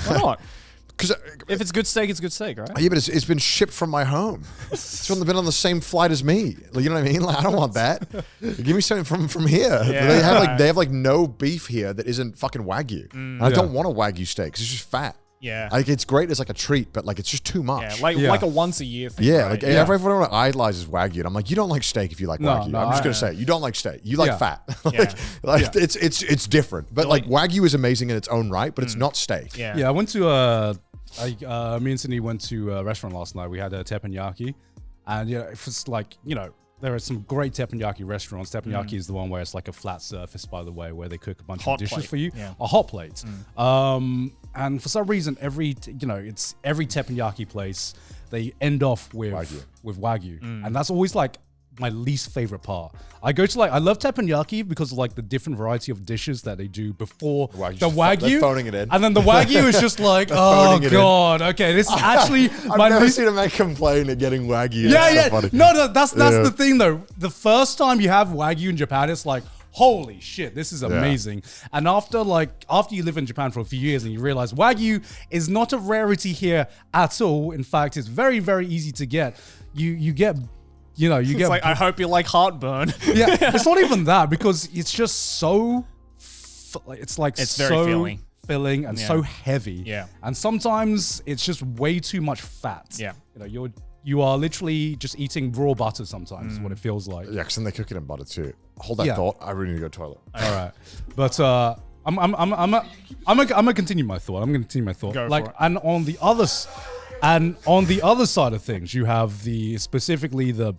Why not? Because if it's good steak, it's good steak, right? Yeah, but it's been shipped from my home. It's been on the same flight as me. Like, you know what I mean? Like, I don't want that. Give me something from here. Yeah. They have no beef here that isn't fucking Wagyu. And I don't want a Wagyu steak because it's just fat. Yeah. Like, it's great as like a treat, but like it's just too much. Yeah, like a once a year thing. Yeah, right? Everyone idolizes Wagyu, and I'm like, you don't like steak if you like Wagyu. I'm just gonna say it. You don't like steak. You like fat. It's different. But like Wagyu is amazing in its own right, but it's not steak. Yeah, I went to me and Sydney went to a restaurant last night. We had a teppanyaki, and it's like there are some great teppanyaki restaurants. Teppanyaki is the one where it's like a flat surface, by the way, where they cook a bunch of dishes for you. A hot plate. And for some reason, every teppanyaki place, they end off with Wagyu. And that's always like my least favorite part. I love teppanyaki because of like the different variety of dishes that they do before the Wagyu. They're phoning it in. And then the Wagyu is just like, oh God, okay, this is actually I've never seen a man complain at getting Wagyu. Yeah. No, that's the thing though. The first time you have Wagyu in Japan, it's like, holy shit, this is amazing. And after you live in Japan for a few years and you realize Wagyu is not a rarity here at all. In fact, it's very, very easy to get. You get like, I hope you like heartburn. Yeah, it's not even that, because it's just so it's very filling and so heavy. Yeah. And sometimes it's just way too much fat. Yeah. You are literally just eating raw butter sometimes is what it feels like. Yeah, because then they cook it in butter too. Hold that thought. I really need to go to the toilet. All right. But I'm gonna continue my thought. Go for it. And on the other side of things, you have specifically the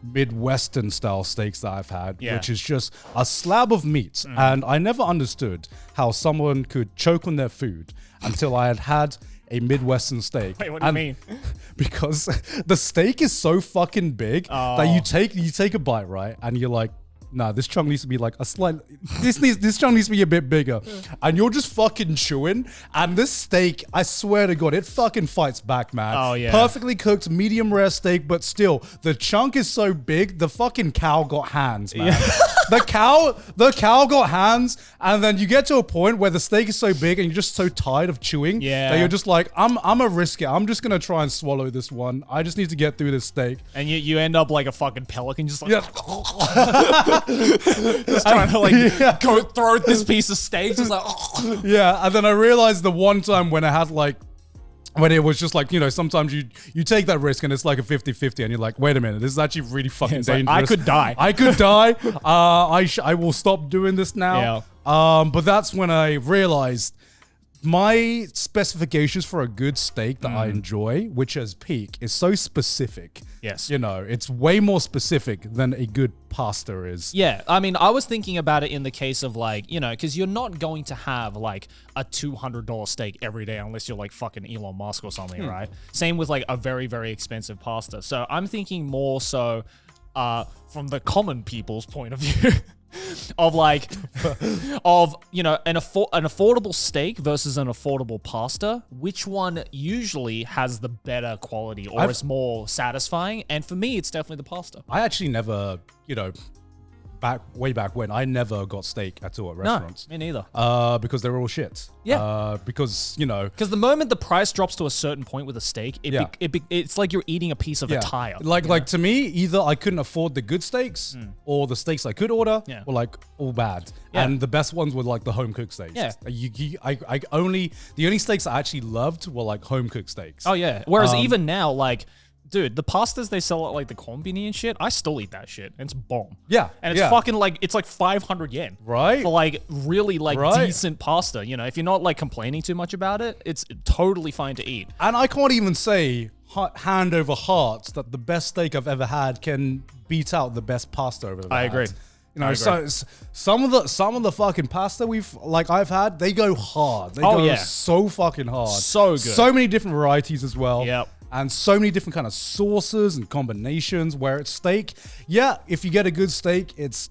Midwestern style steaks that I've had, which is just a slab of meat. And I never understood how someone could choke on their food until I had a Midwestern steak. Wait, what do you mean? Because the steak is so fucking big that you take a bite, right? And you're like, nah, this chunk needs to be like this chunk needs to be a bit bigger. And you're just fucking chewing. And this steak, I swear to God, it fucking fights back, man. Oh, yeah. Perfectly cooked, medium rare steak, but still, the chunk is so big, the fucking cow got hands, man. Yeah. The cow got hands, and then you get to a point where the steak is so big and you're just so tired of chewing that you're just like, I'm a risk it. I'm just gonna try and swallow this one. I just need to get through this steak. And you end up like a fucking pelican, just like just trying to go throw this piece of steak, just like yeah. And then I realized the one time when I had when it was just like, sometimes you take that risk and it's like a 50-50 and you're like, wait a minute, this is actually really fucking dangerous. Like, I could die. I will stop doing this now. Yeah. But that's when I realized my specifications for a good steak that I enjoy, which is peak, is so specific. Yes. You know, it's way more specific than a good pasta is. Yeah, I mean, I was thinking about it in the case of like, you know, because you're not going to have like a $200 steak every day unless you're like fucking Elon Musk or something, right? Same with like a very, very expensive pasta. So I'm thinking more so from the common people's point of view. Of like, you know, an affordable steak versus an affordable pasta, which one usually has the better quality or is more satisfying? And for me, it's definitely the pasta. I actually never, you know, way back when, I never got steak at all at restaurants. No, me neither. Because they were all shit. Yeah. Because, you know. Because the moment the price drops to a certain point with a steak, it's like you're eating a piece of a tire. Like to me, either I couldn't afford the good steaks or the steaks I could order were like all bad. Yeah. And the best ones were like the home cooked steaks. Yeah. The only steaks I actually loved were like home cooked steaks. Oh yeah. Whereas even now, like, dude, the pastas they sell at like the Konbini and shit, I still eat that shit. And it's bomb. Yeah. And it's fucking like, it's like 500 yen. Right. For like really like decent pasta. You know, if you're not like complaining too much about it, it's totally fine to eat. And I can't even say hand over heart that the best steak I've ever had can beat out the best pasta I've ever had. I agree. You know, so some of the fucking pasta I've had, they go hard. They go so fucking hard. So good. So many different varieties as well. Yep. And so many different kind of sauces and combinations where it's steak. Yeah, if you get a good steak, it's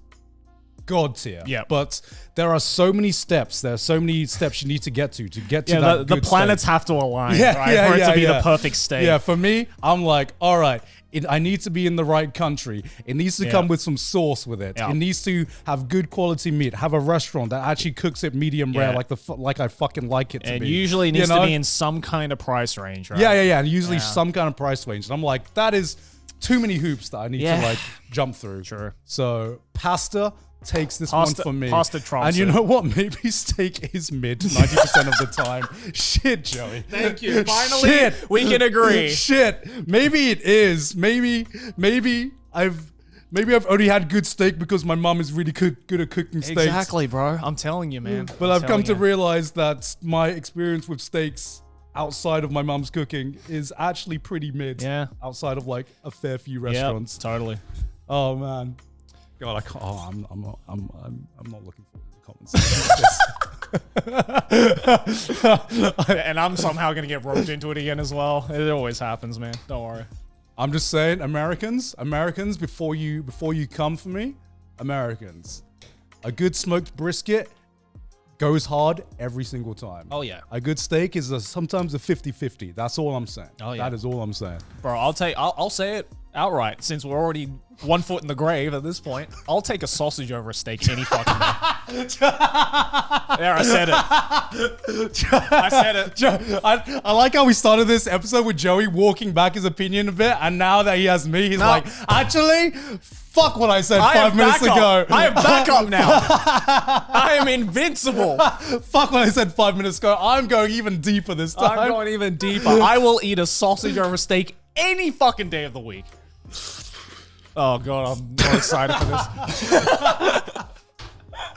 god tier. Yeah. But there are so many steps. There are so many steps you need to get to that the good planets steak. have to align, right? For it to be the perfect steak. Yeah, for me, I'm like, all right, I need to be in the right country. It needs to come with some sauce with it. Yeah. It needs to have good quality meat. Have a restaurant that actually cooks it medium rare, like I fucking like it to be. And usually needs to be in some kind of price range, right? Yeah. And usually some kind of price range. And I'm like, that is too many hoops that I need to like jump through. Sure. So pasta takes this one for me. Pasta trumps and you it. know what? Maybe steak is mid 90% of the time. Shit, Joey. Thank you. Finally, we can agree. Shit. Maybe it is. Maybe I've only had good steak because my mom is really good at cooking steaks. Exactly, bro. I'm telling you, man. But I've come to realize that my experience with steaks outside of my mom's cooking is actually pretty mid. Yeah. Outside of like a fair few restaurants. Yep, totally. Oh man. God, I can't. Oh, I'm not looking forward to the comments. And I'm somehow gonna get roped into it again as well. It always happens, man. Don't worry. I'm just saying, Americans, before you come for me, Americans, a good smoked brisket goes hard every single time. Oh yeah. A good steak is sometimes a 50-50. That's all I'm saying. Oh yeah. That is all I'm saying. Bro, I'll say it outright, since we're already 1 foot in the grave at this point. I'll take a sausage over a steak any fucking day. There, I said it. I said it. I like how we started this episode with Joey walking back his opinion a bit, and now that he has me, he's like, actually, fuck what I said 5 minutes ago. I am back up now. I am invincible. Fuck what I said 5 minutes ago. I'm going even deeper this time. I'm going even deeper. I will eat a sausage over a steak any fucking day of the week. Oh god, I'm more excited for this.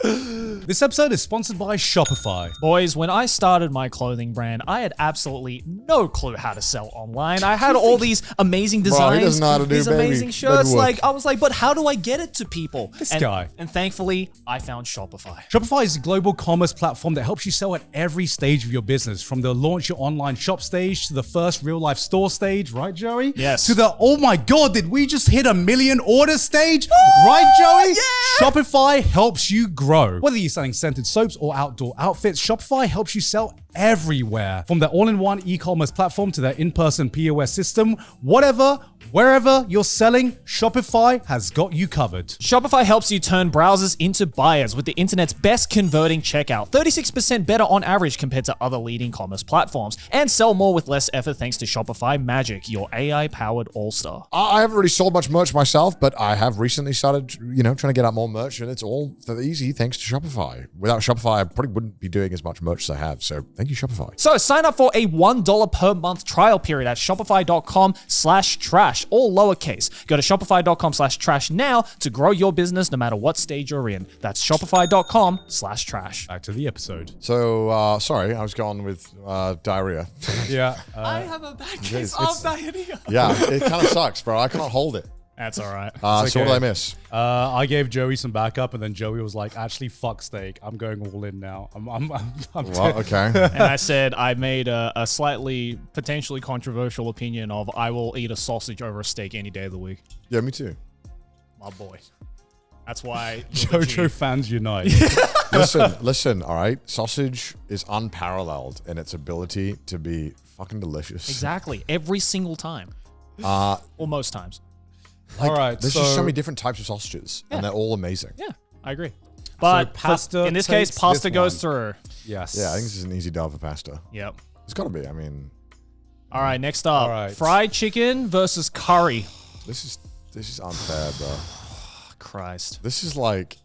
This episode is sponsored by Shopify. Boys, when I started my clothing brand, I had absolutely no clue how to sell online. I had all these amazing designs, Bro, he doesn't know how to do these amazing shirts. Like, I was like, but how do I get it to people? This guy. And thankfully, I found Shopify. Shopify is a global commerce platform that helps you sell at every stage of your business, from the launch your online shop stage to the first real life store stage, right, Joey? Yes. To the, oh my God, did we just hit 1 million orders stage? Right, Joey? Yeah! Shopify helps you grow. Whether you're selling scented soaps or outdoor outfits, Shopify helps you sell everywhere. From their all-in-one e-commerce platform to their in-person POS system, wherever you're selling, Shopify has got you covered. Shopify helps you turn browsers into buyers with the internet's best converting checkout, 36% better on average compared to other leading commerce platforms, and sell more with less effort thanks to Shopify Magic, your AI-powered all-star. I haven't really sold much merch myself, but I have recently started, trying to get out more merch, and it's all easy thanks to Shopify. Without Shopify, I probably wouldn't be doing as much merch as I have. So Thank you, Shopify. So sign up for a $1 per month trial period at shopify.com/trash, all lowercase. Go to shopify.com/trash now to grow your business no matter what stage you're in. That's shopify.com/trash. Back to the episode. So, sorry, I was going with diarrhea. Yeah. I have a bad case of diarrhea. Yeah, it kind of sucks, bro. I cannot hold it. That's all right. So what did I miss? I gave Joey some backup, and then Joey was like, "Actually, fuck steak. I'm going all in now." Well, okay. And I said I made a slightly potentially controversial opinion of I will eat a sausage over a steak any day of the week. Yeah, me too. My boy. That's why JoJo fans unite. Listen. All right, sausage is unparalleled in its ability to be fucking delicious. Exactly. Every single time. Or most times. Like, all right, there's just so many different types of sausages, and they're all amazing. Yeah, I agree. But pasta in this case, takes pasta this goes one. through. Yes. Yeah, I think this is an easy dub for pasta. Yep. It's got to be. I mean, All right, next up, All right. fried chicken versus curry. this is unfair, bro. Christ. This is like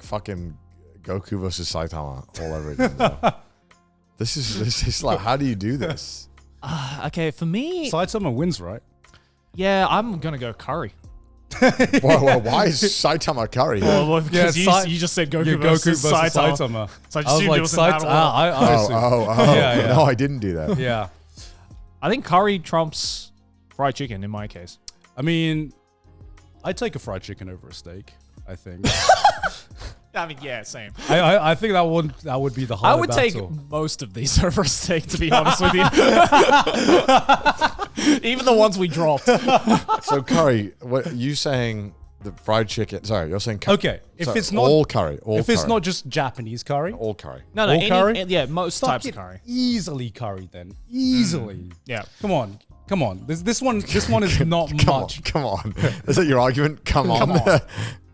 fucking Goku versus Saitama all over again. Bro. This is like, how do you do this? Okay, for me, Saitama wins, right? yeah, I'm gonna go curry. Well, why is Saitama curry? Well, because Yeah, you just said Goku, Yeah, Goku versus Saitama. Saitama. So I just assumed it was in that order. I assumed. Yeah. No, I didn't do that. Yeah. I think curry trumps fried chicken in my case. I mean, I'd take a fried chicken over a steak, I think. I mean, yeah, same. I think that would be the I harder would battle. take most of these over a steak, to be honest with you. Even the ones we dropped. So curry, what you saying? The fried chicken. Sorry, you're saying curry. Okay, if Sorry, it's not all curry, if it's not just Japanese curry, all curry. No, All curry? yeah, most fuck types it, of curry. easily curry then. Easily. Yeah. Come on. This one is not much. Come on. Is that your argument? Come on. Come on.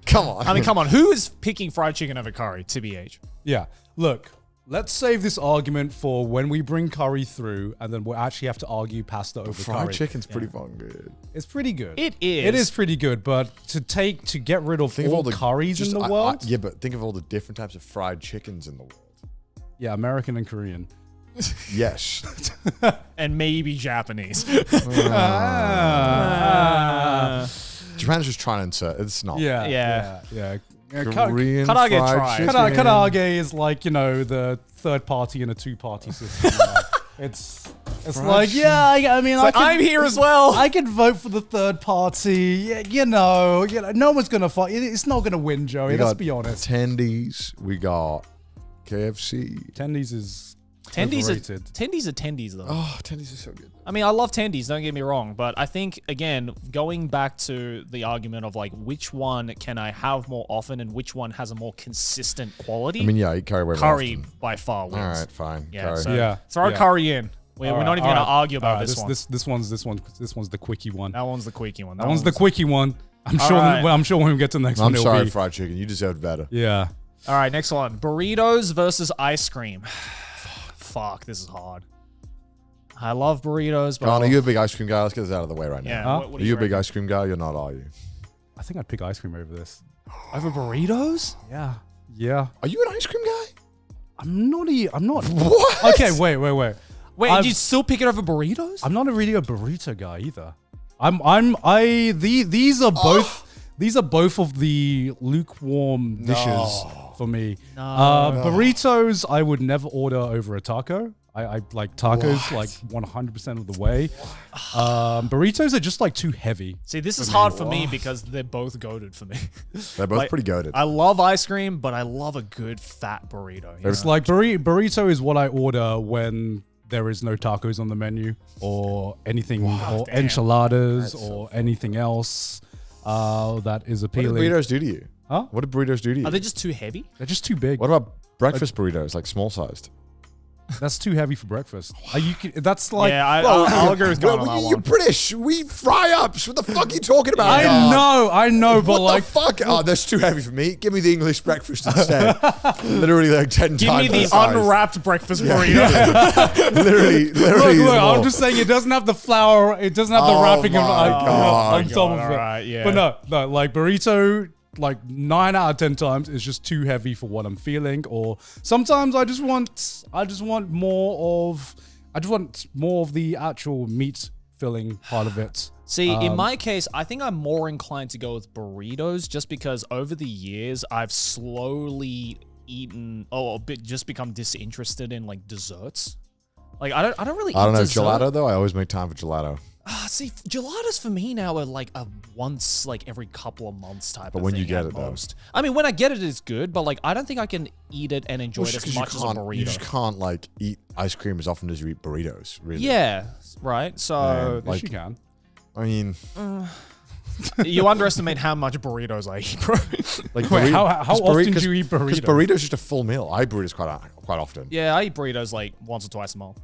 Come on. I mean, come on. Who is picking fried chicken over curry, TBH? Yeah. Look, let's save this argument for when we bring curry through, and then we'll actually have to argue pasta over fried curry. chicken's pretty fucking good. It's pretty good. It is. It is pretty good, but to get rid of all the curries in the world. Yeah, but think of all the different types of fried chickens in the world. Yeah, American and Korean. Yes. And maybe Japanese. Japan's just trying to insert. It's not. Yeah. Korean Karage fried tried. chicken. Karage is like, the third party in a two-party system. It's like, yeah, I mean, I'm here as well. I can vote for the third party. No one's gonna fight. It's not gonna win, Joey. Let's be honest. Tendies. We got KFC. Tendies is Tendies overrated. are tendies, though. Oh, tendies are so good. I mean, I love tendies, don't get me wrong. But I think, again, going back to the argument of, like, which one can I have more often and which one has a more consistent quality? I mean, yeah, I eat curry way more curry often. by far wins. All right, fine. Yeah, Curry. so throw curry in. We're not even going to argue about this one. This one's the quickie one. That one's the quickie one. That one's the quickie one. I'm sure when we get to the next I'm one, sorry, it'll be. fried chicken. You deserved better. Yeah. All right, next one. Burritos versus ice cream. Fuck, this is hard. I love burritos, but Are you a big ice cream guy? Let's get this out of the way right now. yeah. Huh? What Are you a big ice cream guy? You're not, are you? I think I'd pick ice cream over this. over burritos? Yeah. Yeah. Are you an ice cream guy? I'm not. What? Okay, wait. Wait, you still pick it over burritos? I'm not really a burrito guy either. These are both of the lukewarm dishes for me. Burritos I would never order over a taco. I like tacos like 100% of the way. Burritos are just like too heavy. See, this is hard for me because they're both goated for me. They're both pretty goated. I love ice cream, but I love a good fat burrito. It's like burrito is what I order when there is no tacos on the menu or anything or enchiladas or anything else that is What do appealing. burritos do to you? Huh? What do burritos do to you? Are they just too heavy? They're just too big. What about breakfast burritos, like small sized? That's too heavy for breakfast. That's like I'll agree with John on that You're one. British. We fry ups. What the fuck are you talking about? I know, but What like the fuck? Oh, that's too heavy for me. Give me the English breakfast instead. Literally like 10 Give times me the size. unwrapped breakfast burrito. literally look, I'm more. just saying it doesn't have the flour, it doesn't have the Oh wrapping my on God. top of it. Alright, yeah. But no, like burrito like 9 out of 10 times it's just too heavy for what I'm feeling, or sometimes I just want more of the actual meat filling part of it. See, in my case, I think I'm more inclined to go with burritos just because over the years I've slowly just become disinterested in like desserts. Like I don't really. I don't eat know dessert. gelato though. I always make time for gelato. See, gelatos for me now are like a once, like every couple of months type of thing. But when you get at it, though. most. I mean, when I get it, it's good, but like I don't think I can eat it and enjoy it as much as a burrito. You just can't like eat ice cream as often as you eat burritos, really. Yeah, right. So Yes, you can. I mean, you underestimate how much burritos I eat, bro. like Wait, how often do you eat burritos? Because burritos just a full meal. I eat burritos quite often. Yeah, I eat burritos like once or twice a month.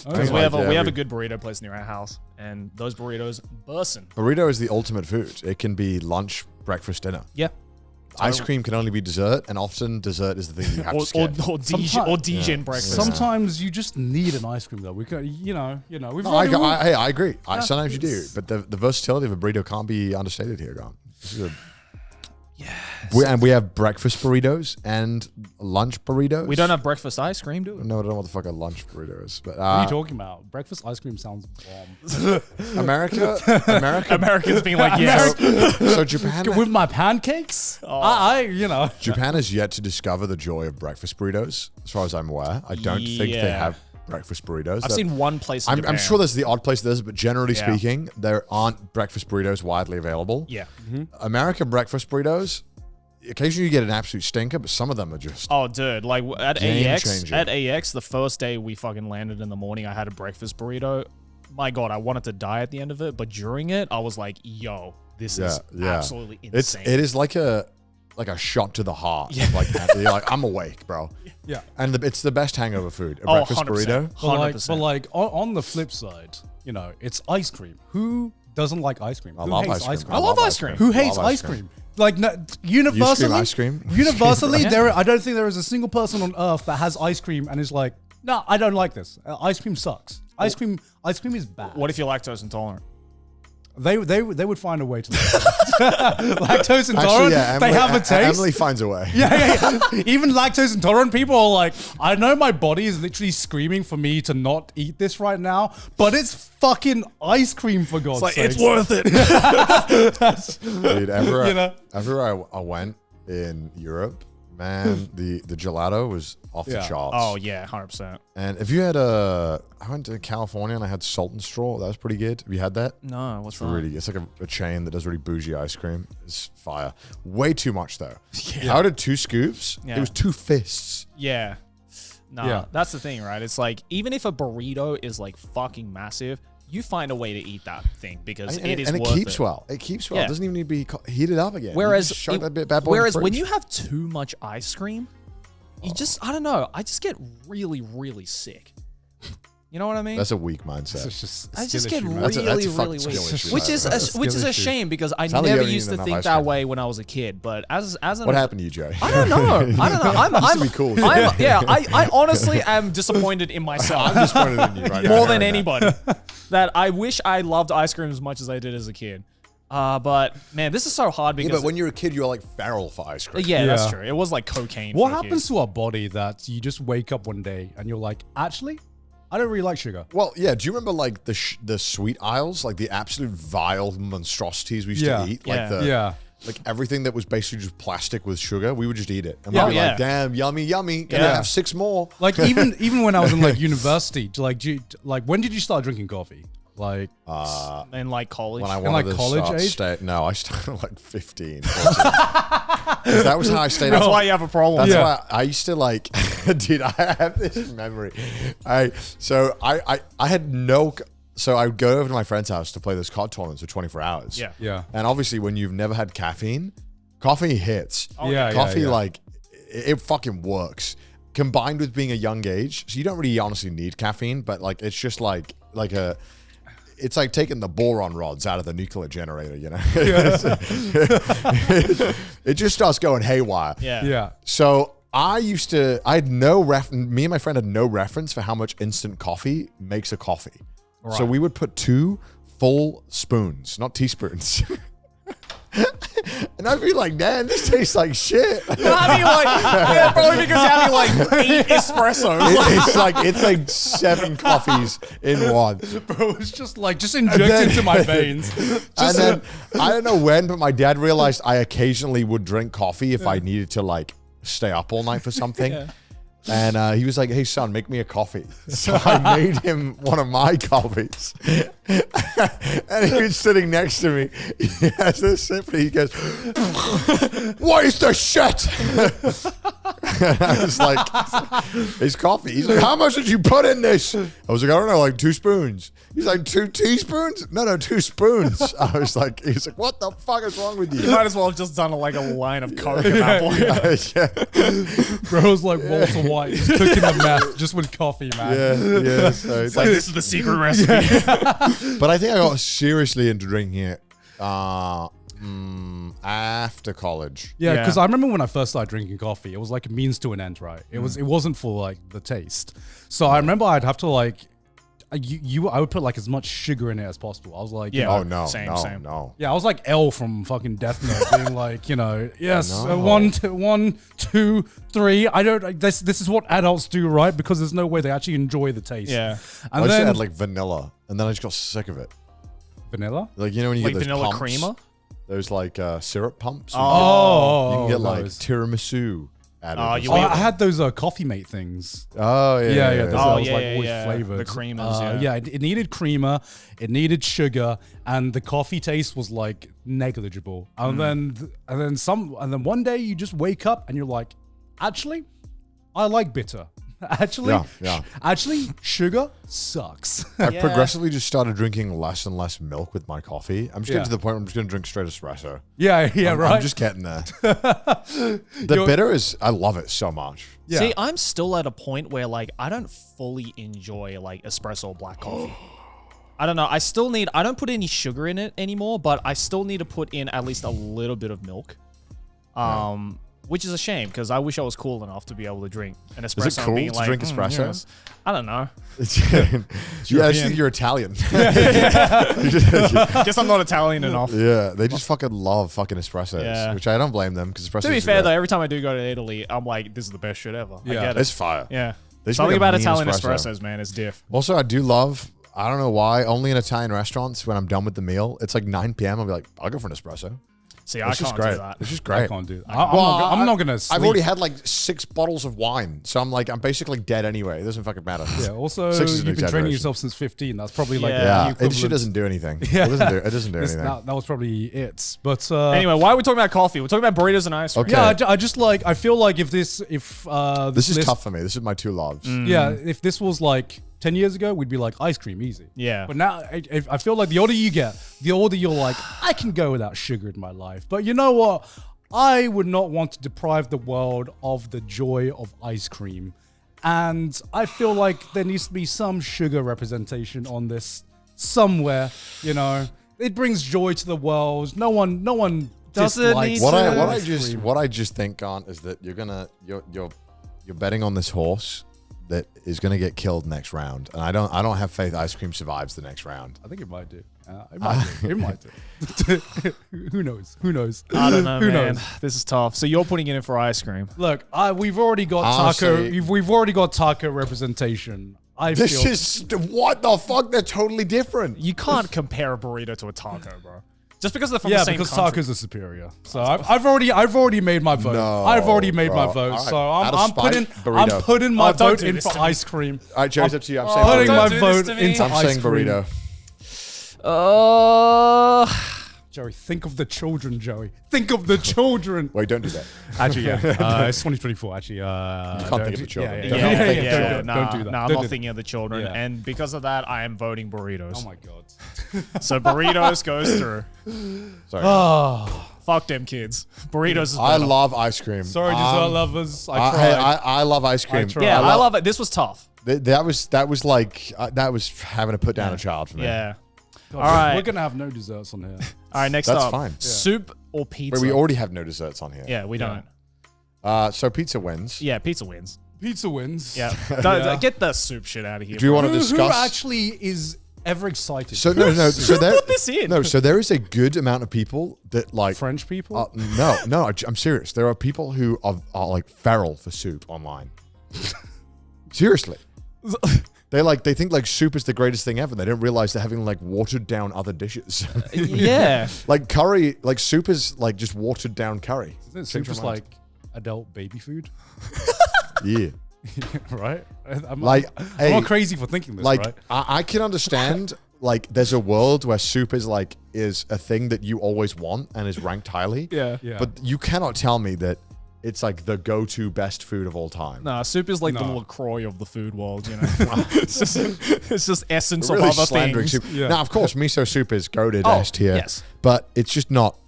Okay. Because we have a good burrito place near our house, and those burritos bussin'. Burrito is the ultimate food. It can be lunch, breakfast, dinner. Yeah. Ice cream can only be dessert, and often dessert is the thing you have to skip. Or DJ in breakfast. Sometimes you just need an ice cream though. We could, you know. We've No, already I agree. Sometimes you do, but the versatility of a burrito can't be understated here, Grant. This is good. Yeah. We have breakfast burritos and lunch burritos. We don't have breakfast ice cream, do we? No, I don't know what the fuck a lunch burrito is. But What are you talking about? Breakfast ice cream sounds bomb. Americans being like, yes. So Japan, With my pancakes? Japan has yet to discover the joy of breakfast burritos. As far as I'm aware, I don't think they Yeah. have breakfast burritos. I've seen one place in I'm sure there's the odd place there's, but generally Yeah. speaking, there aren't breakfast burritos widely available. Yeah. American breakfast burritos, occasionally you get an absolute stinker, but some of them are just. Oh, dude. Like at Game AX, changing. the first day we fucking landed in the morning, I had a breakfast burrito. My God, I wanted to die at the end of it. But during it, I was like, yo, this is absolutely insane. It is like a shot to the heart. Yeah. Like you're like, I'm awake, bro. Yeah. And it's the best hangover food. A Oh, breakfast 100%. burrito. But like on the flip side, you know, it's ice cream. Who doesn't like ice cream? I Who love hates ice cream. I love ice cream. Who hates Love ice cream? Like universally, ice cream? Universally, Yeah. I don't think there is a single person on earth that has ice cream and is like, no, I don't like this. Ice cream sucks. Ice cream is bad. What if you're lactose intolerant? They would find a way to lactose intolerant. Actually, they have a taste. Emily finds a way. Yeah. Even lactose intolerant people are like, I know my body is literally screaming for me to not eat this right now, but it's fucking ice cream for God's sake. It's worth it. Dude, everywhere I went in Europe, man, the gelato was off the charts. Oh, yeah, 100%. And if you had I went to California and I had Salt and Straw. That was pretty good. Have you had that? No, what's It's that? really good. It's like a chain that does really bougie ice cream. It's fire. Way too much though. I ordered 2 scoops. Yeah. It was 2 fists. Yeah. Nah, Yeah. that's the thing, right? It's like, even if a burrito is like fucking massive, you find a way to eat that thing because it is and it worth keeps it. well. It keeps well. Yeah. It doesn't even need to be heated up again. You Whereas, just shove that bad boy in the when fridge. you have too much ice cream, you just, I don't know, I just get really, really sick. You know what I mean? That's a weak mindset. It's just a I just skill get issue, man. That's a really, fucking really skill weak. issue, Which man. is That's a which is skill a issue. shame because I Sounds like you never haven't used to eaten think enough ice that cream. way when I was a kid. But as an What happened to you, Joe? I don't know. I'm be cool. I honestly am disappointed in myself. I'm disappointed in you right now. More than Right now. anybody. That I wish I loved ice cream as much as I did as a kid. But man, this is so hard Yeah, because but when you're a kid, you're like feral for ice cream. yeah, that's Yeah. true. It was like cocaine. What for a happens kid. to our body that you just wake up one day and you're like, actually, I don't really like sugar. Well, yeah. Do you remember like the sweet aisles, like the absolute vile monstrosities we used Yeah. to eat, Yeah. like like everything that was basically just plastic with sugar? We would just eat it, and Yeah. we'd be Oh, yeah. like, "Damn, yummy, Gonna Yeah. have 6 more." Like even when I was in like university, when did you start drinking coffee? Like in like college? When I In, wanted like, to college start age? I started at like 15. 14. 'Cause that was how I stayed up. That's why you have a problem. That's why I used to like, dude, I have this memory. I had no, so I would go over to my friend's house to play those card tournaments for 24 hours. Yeah. And obviously when you've never had caffeine, coffee hits. yeah, Coffee, yeah. like, it fucking works. Combined with being a young age, so you don't really honestly need caffeine, but like, it's just like it's like taking the boron rods out of the nuclear generator, you know? It just starts going haywire. yeah. So me and my friend had no reference for how much instant coffee makes a coffee. So we would put 2 full spoons, not teaspoons, And I'd be like, damn, this tastes like shit. Probably because you're having like 8 espressos. It's like 7 coffees in one. Bro, it's just inject into my veins. And then I don't know when, but my dad realized I occasionally would drink coffee if I needed to like stay up all night for something. Yeah. And he was like, hey, son, make me a coffee. So I made him one of my coffees. And he was sitting next to me. He has this sip and he goes, what is this shit? And I was like, it's coffee. He's like, how much did you put in this? I was like, I don't know, like 2 spoons. He's like, 2 teaspoons? No, 2 spoons. I was like, he's like, what the fuck is wrong with you? You might as well have just done like a line of coke at that point. Bro's like Walter White. He's cooking the meth just with coffee, man. Yeah. So it's like, this is the secret recipe. But I think I got seriously into drinking it after college. Yeah, because I remember when I first started drinking coffee, it was like a means to an end, right? It wasn't for like the taste. So I remember I'd have to like, I would put like as much sugar in it as possible. I was like, same. Yeah, I was like L from fucking Death Note, being like, yes, 1, 2, 3. I don't. This is what adults do, right? Because there's no way they actually enjoy the taste. Yeah, and I just had like vanilla, and then I just got sick of it. Vanilla, like when you like get those vanilla pumps, creamer, those like syrup pumps. You can get like tiramisu. I had those Coffee Mate things. Oh yeah. Those always flavored. The creamers. It needed creamer, it needed sugar, and the coffee taste was like negligible. And then one day you just wake up and you're like, actually, I like bitter. Actually, sugar sucks. I've progressively just started drinking less and less milk with my coffee. I'm just getting to the point where I'm just going to drink straight espresso. Right. I'm just getting there. The bitter I love it so much. Yeah. See, I'm still at a point where like I don't fully enjoy like espresso black coffee. I don't know. I don't put any sugar in it anymore, but I still need to put in at least a little bit of milk. Which is a shame because I wish I was cool enough to be able to drink an espresso. Is it cool being to like, drink espresso? Yes. I don't know. I just think you're Italian. Guess I'm not Italian enough. Yeah, they just fucking love fucking espressos, which I don't blame them because espressos. To be fair though, every time I do go to Italy, I'm like, this is the best shit ever. Yeah, I get it. It's fire. Yeah, something about Italian espressos, man, is diff. Also, I do love. I don't know why. Only in Italian restaurants when I'm done with the meal, it's like 9 p.m. I'll be like, I'll go for an espresso. See, I can't do that. It's just great. I can't do that. I'm not gonna sleep. I've already had like 6 bottles of wine, so I'm basically dead anyway. It doesn't fucking matter. Yeah. Also, you've been training yourself since 15. That's probably like it shit doesn't do anything. Yeah. It doesn't do anything. That was probably it. But anyway, why are we talking about coffee? We're talking about burritos and ice cream. Okay. Yeah, I feel like if this is tough for me. This is my 2 loves. Yeah, if this was like 10 years ago, we'd be like ice cream, easy. Yeah. But now, I feel like the older you get, the older you're like, I can go without sugar in my life. But you know what? I would not want to deprive the world of the joy of ice cream. And I feel like there needs to be some sugar representation on this somewhere, It brings joy to the world. No one dislikes what I just think, Gant, is that you're betting on this horse that is going to get killed next round, and I don't have faith ice cream survives the next round. I think it might do. It might do. Who knows? I don't know, man. This is tough. So you're putting it in for ice cream. Look, we've already got taco. We've already got taco representation. This is what the fuck? They're totally different. You can't compare a burrito to a taco, bro. Just because they're from the same country. Tacos are superior. So I've already made my vote. I've already made my vote. Right. So I'm putting my vote in for ice cream. All right, Joe, it's up to you. I'm putting my vote into I'm ice saying cream. Burrito. Joey, think of the children, Joey. Think of the children. Wait, don't do that. Actually, yeah. It's 2024, actually. You can't think of the children. Don't do that. No, I'm not thinking of the children. Yeah. And because of that, I am voting burritos. Oh, my God. So burritos goes through. Sorry. Oh, fuck them kids. Burritos is better. I love ice cream. Sorry, dessert lovers. I tried. I love ice cream. I love it. This was tough. That was having to put down a child for me. Yeah. God, all right. We're going to have no desserts on here. All right, next up. That's fine. Yeah. Soup or pizza? Wait, we already have no desserts on here. Yeah, we don't. So pizza wins. Yeah, pizza wins. Pizza wins. Yeah. Get the soup shit out of here. Do you want to discuss? Who actually is ever excited. So no. So there, put this in? No, so there is a good amount of people that like French people? No, I'm serious. There are people who are like feral for soup online. Seriously. They think like soup is the greatest thing ever. They don't realize they're having like watered down other dishes. Yeah. Like curry, like soup is like just watered down curry. Isn't soup just like adult baby food? Yeah. Right? I'm hey, not crazy for thinking this, like right? I can understand like there's a world where soup is a thing that you always want and is ranked highly. Yeah. But you cannot tell me that it's like the go-to best food of all time. Nah, soup is like the LaCroix of the food world, you know. it's just essence Really of other slandering things. soup. Yeah. Now, of course, miso soup is goated here. Yes. But it's just not.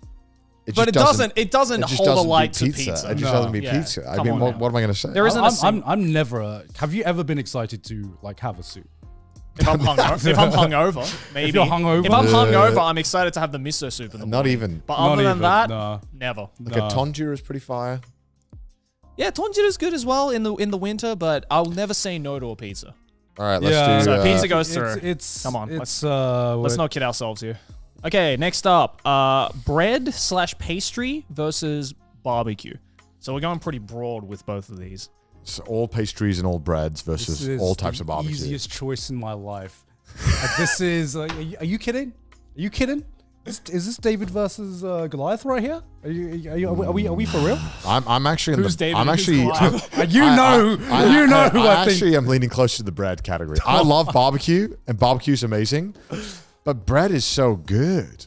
But it doesn't hold a light to beat pizza. It just doesn't beat pizza. I Come mean, on what now. am I going to say? There isn't I'm never. Have you ever been excited to like have a soup? if I'm hungover, maybe. If you're hungover? If I'm hungover, I'm excited to have the miso soup in the Not morning. even. But other than that, nah. never. Like a tonjura is pretty fire. Yeah, tonjira is good as well in the winter, but I'll never say no to a pizza. All right, let's do. So pizza goes through. It's Come on, It's let's not kid ourselves here. Okay, next up, bread/pastry versus barbecue. So we're going pretty broad with both of these. So all pastries and all breads versus all types of barbecue. Easiest choice in my life. Like, this is. Are you kidding? Are you kidding? Is this David versus Goliath right here? Are we for real? I'm actually. Who's David? I'm Who's actually. Goliath? You know who I think. Actually, I'm leaning close to the bread category. I love barbecue, and barbecue's amazing, but bread is so good,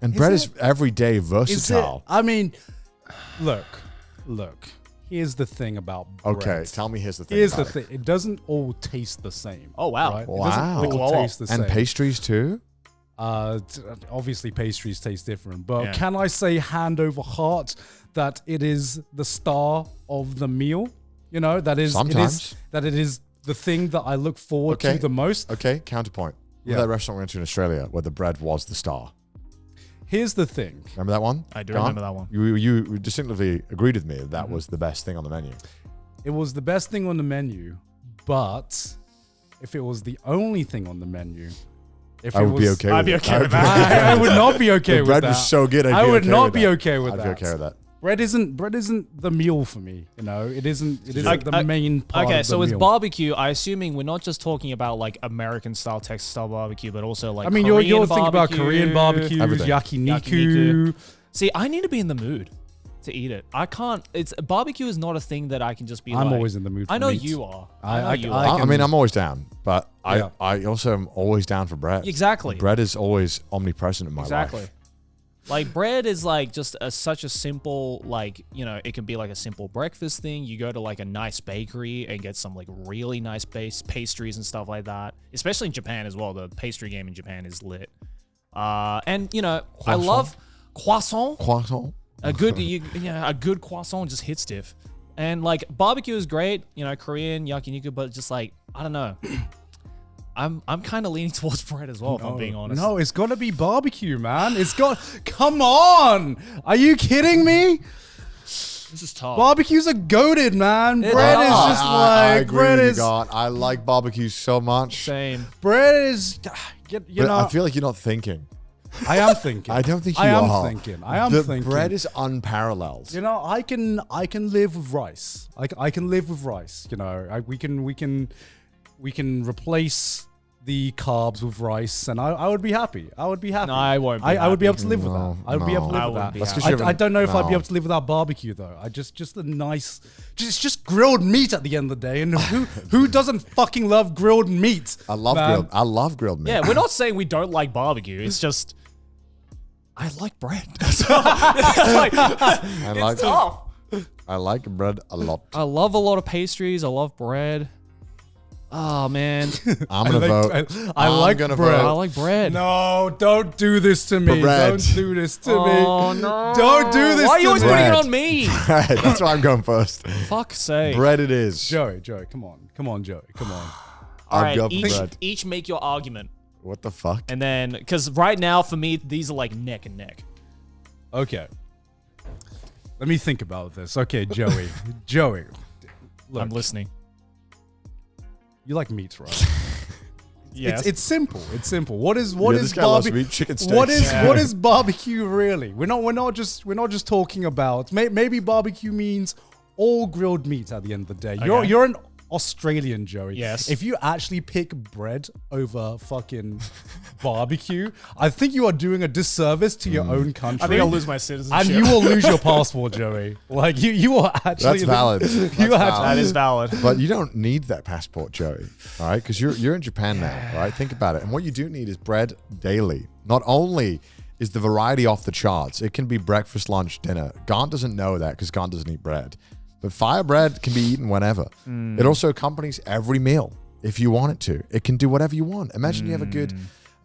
and bread is everyday versatile. I mean, look. Here's the thing about bread. Okay, tell me. Here's the thing. Here's the thing. It doesn't all taste the same. Oh, wow. Right? Wow. It doesn't all taste the same. And pastries too. Obviously, pastries taste different, but Yeah. can I say hand over heart that it is the star of the meal? You know, that is Sometimes. it is the thing that I look forward to the most. Okay, counterpoint. Yeah. That restaurant we went to in Australia where the bread was the star. Here's the thing. Remember that one? I do Go on. remember that one. You distinctly agreed with me that was the best thing on the menu. It was the best thing on the menu, but if it was the only thing on the menu, I would be okay with I'd be it. okay with that. I would not be okay The with bread that. was so good. I would not be with okay with I'd that. be okay with that. Bread isn't the meal for me. You know, it isn't the main part. Okay, of the so with meal. barbecue, I assuming we're not just talking about like American style, Texas style barbecue, but also like I mean, Korean you're thinking about barbecue. Korean barbecue, Everything. yakiniku. See, I need to be in the mood to eat it. I can't. It's barbecue is not a thing that I can just be. I'm like, always in the mood. For I know meat. you are. I know you I are. I mean, I'm always down, but Yeah. I also am always down for bread. Exactly. Bread is always omnipresent in my Exactly. life. Like bread is like just such a simple, like, you know, it can be like a simple breakfast thing. You go to like a nice bakery and get some like really nice pastries and stuff like that. Especially in Japan as well. The pastry game in Japan is lit. And you know, I love croissant. Croissant. A good croissant just hits diff. And like barbecue is great, you know, Korean yakiniku, but just like I don't know. I'm kind of leaning towards bread as well, if I'm being honest. No, it's got to be barbecue, man. It's got. Come on, are you kidding me? This is tough. Barbecues are goated, man. Bread is just I like agree bread with you, is. God. I like barbecue so much. Same. Bread is. You But know, I feel like you're not thinking. I am thinking. I don't think you I am are. thinking. I am the thinking. bread is unparalleled. You know, I can live with rice. I can live with rice. You know, we can replace the carbs with rice, and I would be happy. I would be happy. No, I won't be I would be happy. able to live with that. I would be able to I live with wouldn't that. be That's happy. 'cause you I haven't- don't know if I'd be no. able to live without barbecue though. I just a nice, just grilled meat at the end of the day. And who doesn't fucking love grilled meat? I love man? grilled meat. Yeah, we're not saying we don't like barbecue. It's just I like bread. I like bread a lot. I love a lot of pastries. I love bread. Oh man, I'm gonna vote. I I'm like gonna bread. I vote. like bread. No, don't do this to me. bread. Don't do this to Oh me. no! Don't do this Why are to you always me. putting it Bread. on me? Right, that's why I'm going first. Fuck's sake! Bread it is. Joey, come on, Joey, come on. All I'll right, go for each, bread. each make your argument, What the fuck? and then because right now for me these are like neck and neck. Okay. Let me think about this. Okay, Joey. Joey. Look, I'm listening. you like meat, right? Yes. It's simple. It's simple. What is this guy loves meat, chicken steaks. What is barbecue really? We're not just talking about maybe barbecue means all grilled meat at the end of the day. Okay. You're an Australian, Joey. Yes. If you actually pick bread over fucking barbecue, I think you are doing a disservice to your own country. I think I'll lose my citizenship. and you will lose your passport, Joey. Like you are actually That's valid. That is valid. But you don't need that passport, Joey. All right, because you're in Japan now. All right, think about it. And what you do need is bread daily. Not only is the variety off the charts, it can be breakfast, lunch, dinner. Gaunt doesn't know that because Gaunt doesn't eat bread. But fire bread can be eaten whenever. It also accompanies every meal if you want it to. It can do whatever you want. Imagine you have a good,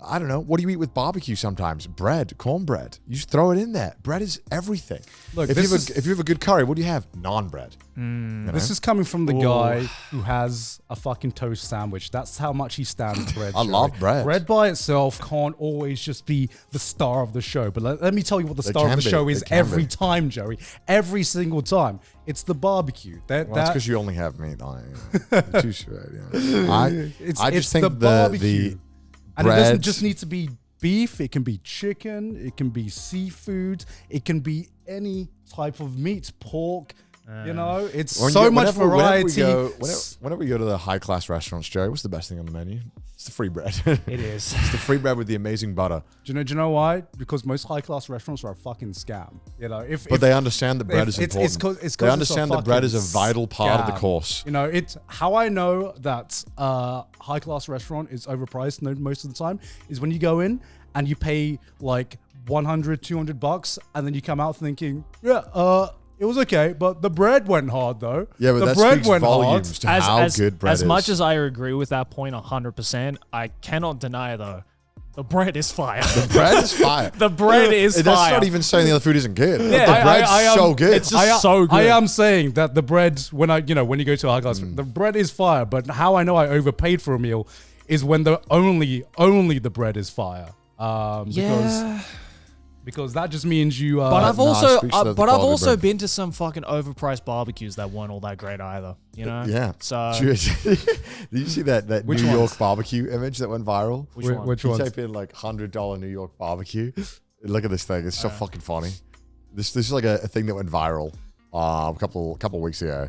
I don't know, what do you eat with barbecue sometimes? Bread, cornbread. You just throw it in there. Bread is everything. Look, if you have a good curry, what do you have? Naan bread. You know? This is coming from the guy who has a fucking toast sandwich. That's how much he stands bread. I love bread. Bread by itself can't always just be the star of the show. But let me tell you what the star of the show is every time, Joey. Every single time. It's the barbecue. That's because you only have meat on it. You're too straight. Yeah. I just think the barbecue. And it bread, doesn't just need to be beef. It can be chicken. It can be seafood. It can be any type of meat, pork. You know, it's so much variety. Whenever we go to the high-class restaurants, Joey, what's the best thing on the menu? It's the free bread. It is. It's the free bread with the amazing butter. Do you know why? Because most high-class restaurants are a fucking scam. You know, but they understand that bread is important. They understand that bread is a vital part of the course. You know, it's how I know that high-class restaurant is overpriced most of the time is when you go in and you pay like $100, $200, and then you come out thinking, it was okay, but the bread went hard though. Yeah, but that speaks volumes to how good bread is. As much as I agree with that point 100%, I cannot deny though, the bread is fire. The bread is fire. The bread is fire. That's not even saying the other food isn't good. Yeah, the bread's so good. It's just so good. I am saying that the bread, when you go to a high class, the bread is fire. But how I know I overpaid for a meal is when the only the bread is fire. Because that just means you. But I've also been to some fucking overpriced barbecues that weren't all that great either. You know. Yeah. So. Did you see that New York barbecue image that went viral? Which one? You type in like $100 New York barbecue. Look at this thing. It's so fucking funny. This is like a thing that went viral a couple weeks ago.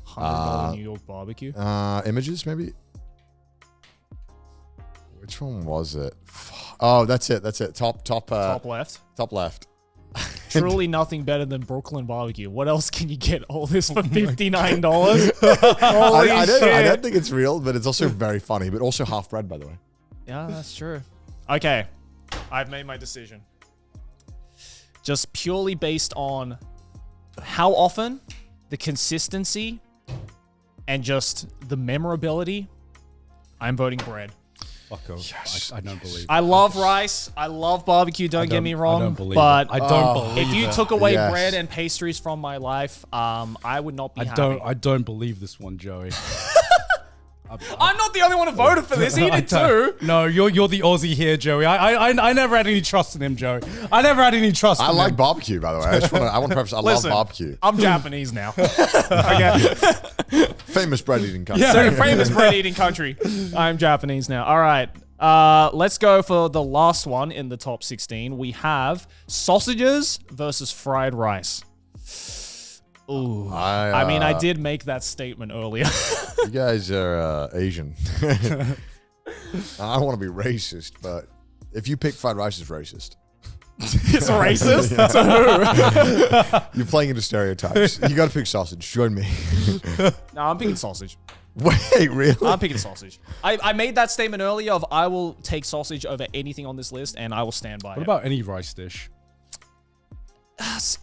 $100 New York barbecue. Images maybe. Which one was it? Oh, that's it. Top left. Top left. Truly nothing better than Brooklyn barbecue. What else can you get all this for $59? Holy I shit. don't think it's real, but it's also very funny. But also half bread, by the way. Yeah, that's true. Okay, I've made my decision. Just purely based on how often, the consistency, and just the memorability, I'm voting bread. Yes. I don't believe it. I love rice. I love barbecue. Don't get me wrong. I don't believe but it. I don't believe if you it. took away bread and pastries from my life, I would not be happy. I don't believe this one, Joey. I'm not the only one who voted for this. He did too. No, you're the Aussie here, Joey. I never had any trust in him, Joey. I never had any trust in him. I like barbecue, by the way. I want to preface, love barbecue. I'm Japanese now. Okay. Famous bread eating country. Yeah, famous bread eating country. I'm Japanese now. All right. Let's go for the last one in the top 16. We have sausages versus fried rice. Ooh. I mean, I did make that statement earlier. You guys are Asian. I don't want to be racist, but if you pick fried rice, it's racist. It's racist? To who? You're playing into stereotypes. You got to pick sausage. Join me. No, I'm picking sausage. Wait, really? I'm picking sausage. I made that statement earlier of I will take sausage over anything on this list, and I will stand by it. What about any rice dish?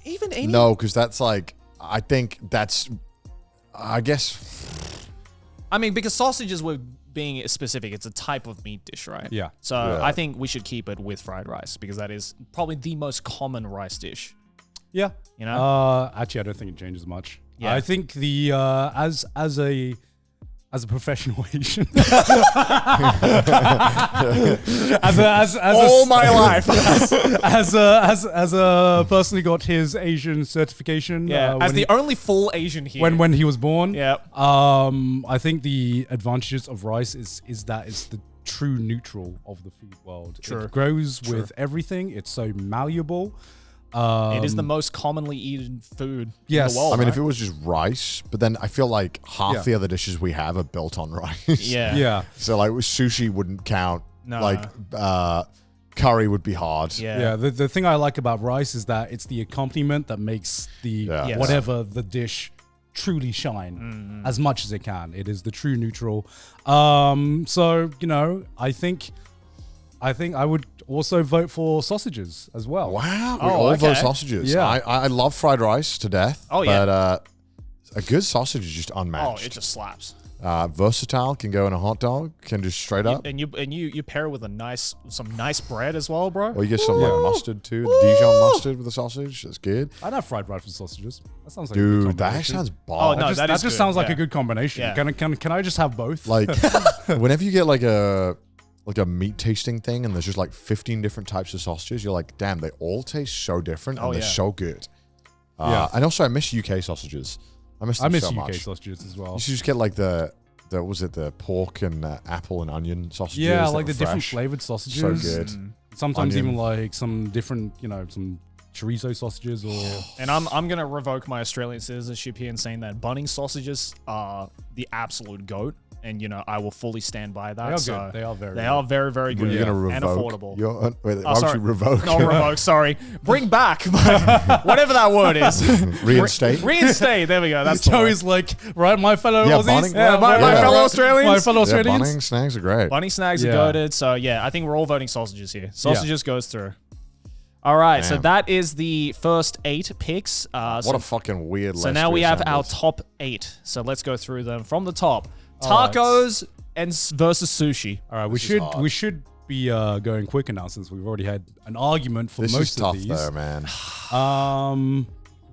Even any? No, because that's like, I guess. I mean, because sausages were being specific, it's a type of meat dish, right? Yeah. So yeah. I think we should keep it with fried rice because that is probably the most common rice dish. Yeah. You know? Actually, I don't think it changes much. Yeah. I think the as a professional Asian, all my life, as a person who got his Asian certification, as the only full Asian here when he was born, yeah. I think the advantages of rice is that it's the true neutral of the food world. True. It grows with everything. It's so malleable. It is the most commonly eaten food in the world. I mean, right? if it was just rice, but then I feel like half the other dishes we have are built on rice. Yeah. So like sushi wouldn't count. No. Like curry would be hard. Yeah. The thing I like about rice is that it's the accompaniment that makes the whatever the dish truly shine as much as it can. It is the true neutral. So I think I would also vote for sausages as well. Wow, we all vote sausages. Yeah. I love fried rice to death. Oh, yeah. But a good sausage is just unmatched. Oh, it just slaps. Versatile, can go in a hot dog, can just straight up. And you pair it with some nice bread as well, bro. Or you get some like mustard too, Dijon mustard with the sausage. That's good. I'd have fried rice with sausages. That sounds like a good Dude, that combination. sounds Oh, bomb. no, that that is just good. sounds like Yeah. a good combination. Yeah. Can I just have both? Like whenever you get like a meat tasting thing and there's just like 15 different types of sausages, you're like, damn, they all taste so different and they're so good. And also I miss UK sausages. I miss them so UK much. sausages as well. You should just get like the pork and apple and onion sausages. Yeah, that like were the different fresh. flavored sausages. So good. Sometimes Onion. even like some different, some chorizo sausages or. And I'm gonna revoke my Australian citizenship here and saying that Bunnings sausages are the absolute goat, and I will fully stand by that. They are so good. They are very They good. are very, very good. You're going to and revoke affordable. why would sorry. you revoke? Not revoke, sorry. Bring back whatever that word is. Reinstate? Reinstate. There we go. That's the word. Joey's like, right, my fellow Yeah, Aussies. Bunnings- my fellow Australians. My fellow Yeah, Australians. Bunnings snacks are great. Bunny snags Yeah. are goated. So yeah, I think we're all voting sausages here. Sausages goes through. All right, so Damn. that is the first 8 picks. What a fucking weird list. So now we have our assembled. top 8. So let's go through them from the top. All right. Tacos versus sushi. All right, This is hard. we should be going quicker now since we've already had an argument for This most is tough of these. though, man.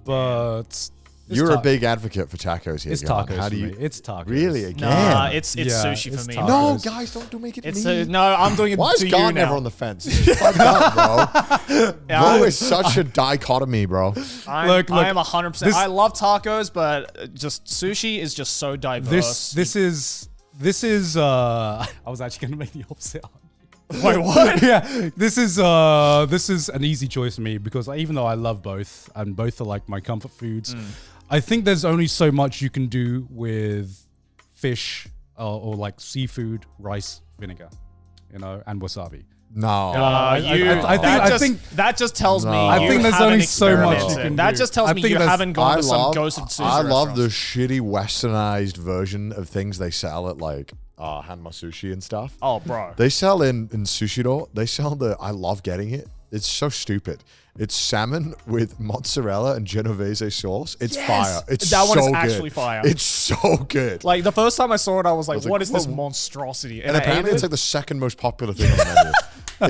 But You're a big advocate for tacos here. It's Gavin. tacos How for do you me. It's tacos. really again? Nah, it's Yeah, sushi it's for me. tacos. no, guys, don't make it It's me. no, I'm doing it Why to is you God now. never on the fence? This is fucked up, bro. Bro is such a dichotomy, bro. Look, I am 100%. this- I love tacos, but just sushi is just so diverse. This is I was actually gonna make the opposite argument. Wait, what? Yeah, this is an easy choice for me because even though I love both and both are like my comfort foods, I think there's only so much you can do with fish or like seafood, rice, vinegar, and wasabi. No. I think that just tells me. No. I you think there's haven't only so much experimented. you can That do. just tells I me think you there's- haven't gone to some ghosted sushi I love the restaurants. shitty westernized version of things they sell at like Hanma Sushi and stuff. Oh, bro. They sell in Sushiro, they sell I love getting it. It's so stupid. It's salmon with mozzarella and Genovese sauce. It's fire. It's That one is so good. actually fire. It's so good. Like the first time I saw it, I was like, like, "What is this whoa. monstrosity?" And I ate apparently it's it. like the second most popular thing on the menu.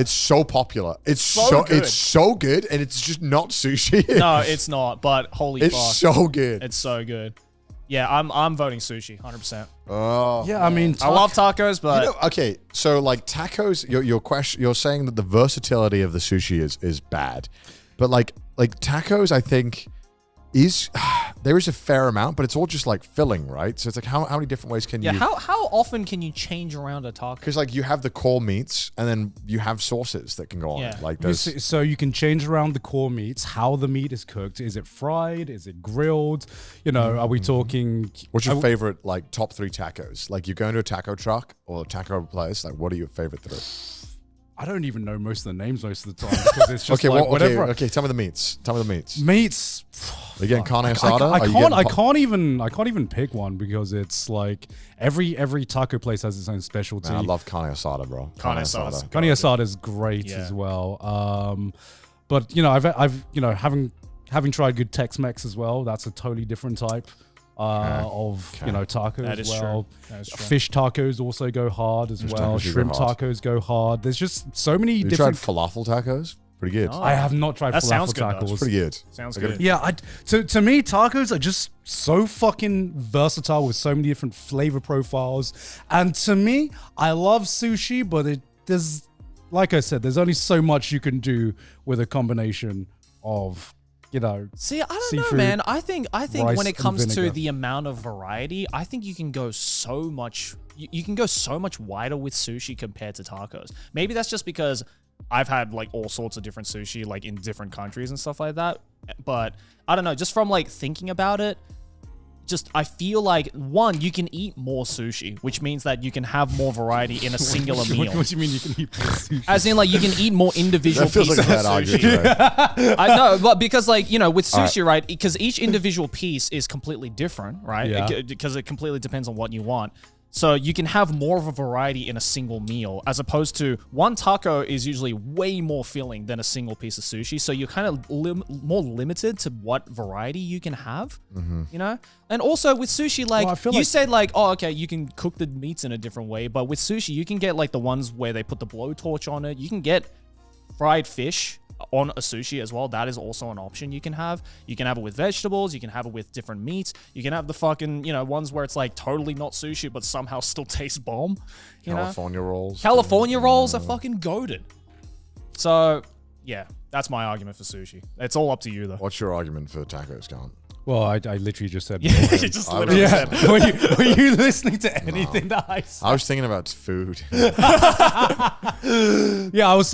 It's so popular. It's So good. it's so good, and it's just not sushi. No, it's not. But holy it's fuck, so good. it's so good. Yeah, I'm voting sushi, 100%. Oh, Yeah, I mean, I love tacos, but okay, so like tacos, your question, you're saying that the versatility of the sushi is bad, but like tacos, I think there is a fair amount, but it's all just like filling, right? So it's like how many different ways can yeah, you? how often can you change around a taco? Because like you have the core meats, and then you have sauces that can go on. Yeah. Like those. So you can change around the core meats, how the meat is cooked. Is it fried? Is it grilled? Are we talking? What's your favorite like top 3 tacos? Like you're going to a taco truck or a taco place. Like what are your favorite 3? I don't even know most of the names most of the time because it's just Okay, like well, whatever. okay. Tell me the meats. Meats. Again, carne I asada. can't even pick one because it's like every taco place has its own specialty. I love carne asada, bro. Carne asada's Carne asada is great Yeah. as well. But having tried good Tex-Mex as well. That's a totally different type of tacos That as is well. true. That is true. Fish tacos also go hard as well. tacos do go Shrimp hard. tacos go hard. There's just so many You different. tried falafel tacos? Pretty good. No. I have not tried That falafel sounds good, though. tacos. Pretty good. Sounds I gotta- good. Yeah, to me, tacos are just so fucking versatile with so many different flavor profiles. And to me, I love sushi, but there's, like I said, there's only so much you can do with a combination of See, I don't seafood, know, man. I think rice when it and comes to vinegar. the amount of variety, I think you can go so much. You can go so much wider with sushi compared to tacos. Maybe that's just because I've had like all sorts of different sushi like in different countries and stuff like that. But I don't know. Just from like thinking about it. I feel like, one, you can eat more sushi, which means that you can have more variety in a singular meal. What do you mean you can eat more sushi? As in, like, you can eat more individual That feels pieces like a bad of sushi. argument. I know, but because, like, with sushi, right, because each individual piece is completely different, right? Yeah. Because it completely depends on what you want. So you can have more of a variety in a single meal, as opposed to one taco is usually way more filling than a single piece of sushi. So you're kind of more limited to what variety you can have, And also with sushi, like, you said, like, oh, okay, you can cook the meats in a different way. But with sushi, you can get like the ones where they put the blowtorch on it. You can get fried fish on a sushi as well. That is also an option you can have. You can have it with vegetables. You can have it with different meats. You can have the fucking, ones where it's like totally not sushi, but somehow still tastes bomb. California rolls. California rolls are fucking goated. So, yeah, that's my argument for sushi. It's all up to you, though. What's your argument for tacos, Garnt? Well, I literally just said. You just literally said. Were you listening to anything that I said? I was thinking about food. Yeah, I was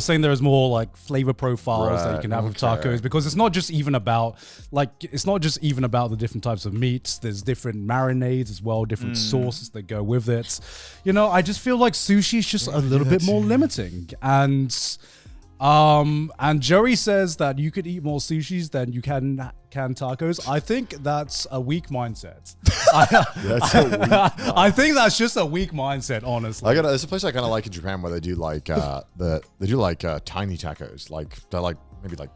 saying there's more like flavor profiles that you can have with tacos, because it's not just even about the different types of meats. There's different marinades as well, different sauces that go with it. I just feel like sushi is just a little bit more limiting. And Joey says that you could eat more sushis than you can tacos. I think that's a weak mindset. I think that's just a weak mindset, honestly. There's a place I kind of like in Japan where they do like tiny tacos. Like they're like maybe like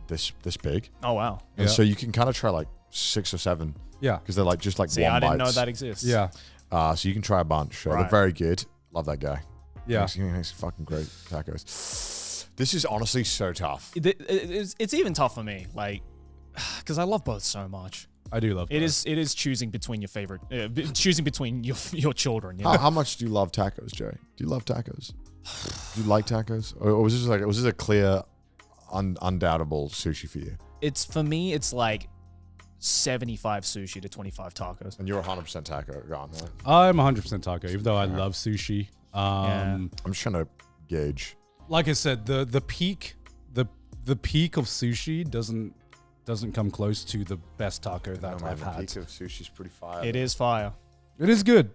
this big. Oh wow! And so you can kind of try like 6 or 7. Yeah, because they're like just like See, one I didn't bites. know that exists. Yeah. So you can try a bunch. Right. They're very good. Love that guy. Yeah. He makes fucking great tacos. This is honestly so tough. It's even tough for me, like, because I love both so much. I do love it. It is choosing between your favorite, choosing between your children. How much do you love tacos, Joey? Do you love tacos? Do you like tacos, or was this a clear, undoubtable sushi for you? It's for me. It's like 75 sushi to 25 tacos. And you're 100% taco gone, right? I'm 100% taco, even though I love sushi. I'm just trying to gauge. Like I said, the peak of sushi doesn't come close to the best taco that I've had. The peak of sushi is pretty fire. It is fire. It is good,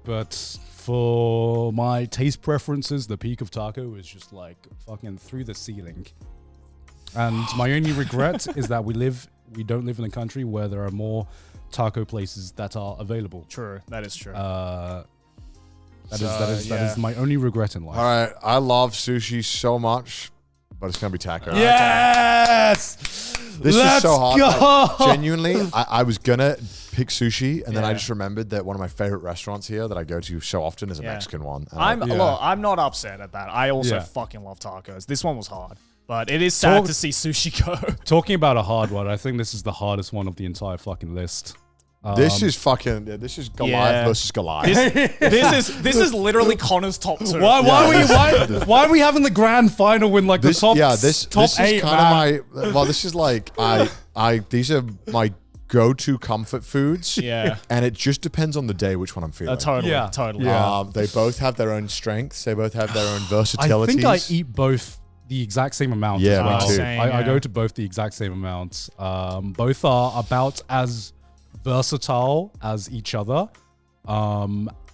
but for my taste preferences, the peak of taco is just like fucking through the ceiling. And my only regret is that we don't live in a country where there are more taco places that are available. True, that is true. That is my only regret in life. All right, I love sushi so much, but it's gonna be taco. Yes, this is so hard. Go. Like, genuinely, I was gonna pick sushi, and then I just remembered that one of my favorite restaurants here that I go to so often is a Mexican one. And Look, I'm not upset at that. I also fucking love tacos. This one was hard, but it is sad to see sushi go. Talking about a hard one, I think this is the hardest one of the entire fucking list. This is Goliath versus Goliath. This is literally Connor's top 2. Why are we having the grand final when like the top 8? This is kind of my. Well, this is like these are my go-to comfort foods. Yeah, and it just depends on the day which one I'm feeling. Totally. Yeah. They both have their own strengths. They both have their own versatilities. I think I eat both the exact same amount. Yeah, as well. me too. I go to both the exact same amounts. Both are about as versatile as each other,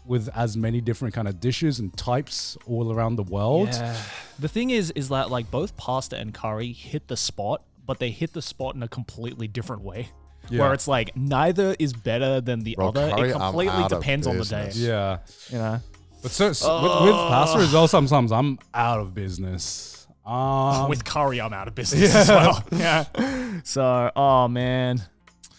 with as many different kind of dishes and types all around the world. Yeah. The thing is that like both pasta and curry hit the spot, but they hit the spot in a completely different way. Yeah. Where it's like neither is better than the other. Curry, it completely depends on the day. Yeah, But with pasta as well, sometimes I'm out of business. With curry, I'm out of business as well. Yeah. So, oh man.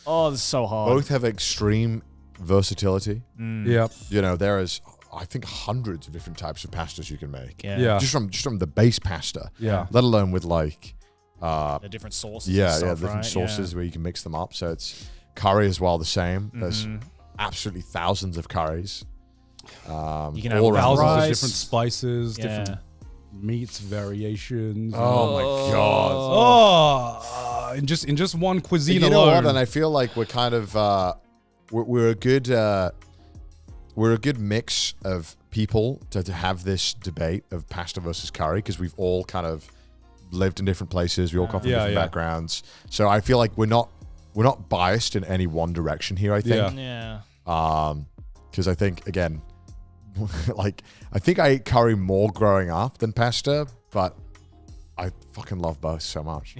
Oh, this is so hard. Both have extreme versatility. Yep. There is, I think, hundreds of different types of pastas you can make. Yeah. Just from the base pasta. Yeah. Let alone with like the different sauces. Different sauces where you can mix them up. So it's curry as well. The same. There's absolutely thousands of curries. You can have thousands rice. of different spices, different meats variations. Oh my god. in just one cuisine You know alone. what? And I feel like we're kind of we're a good mix of people to have this debate of pasta versus curry, because we've all kind of lived in different places. We all come from different backgrounds. So I feel like we're not biased in any one direction here, I think. Yeah. Because I think, again, like, I think I ate curry more growing up than pasta, but I fucking love both so much.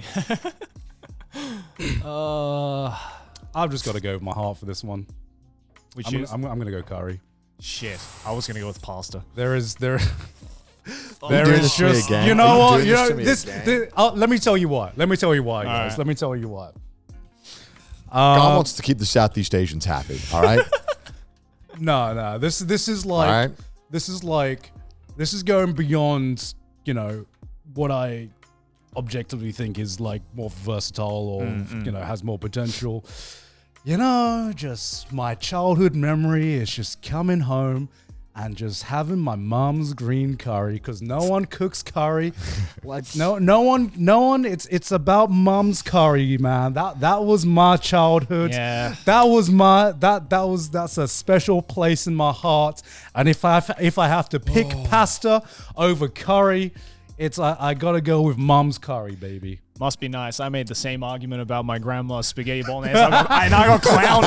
I've just got to go with my heart for this one. I'm going to go curry. Shit. I was going to go with pasta. There is just, you know what? You know, this let me tell you why. Let me tell you why, guys. Right. Let me tell you why. God wants to keep the Southeast Asians happy, all right? No. This is like, All right. this is going beyond, you know, what I objectively think is like more versatile or, you know, has more potential. You know, just my childhood memory is just coming home and just having my mom's green curry, because no one cooks curry like no one. It's about mom's curry, man. That was my childhood. Yeah. That's a special place in my heart. And if I have to pick pasta over curry, it's I gotta go with mom's curry, baby. Must be nice. I made the same argument about my grandma's spaghetti bolognese, and I got clowned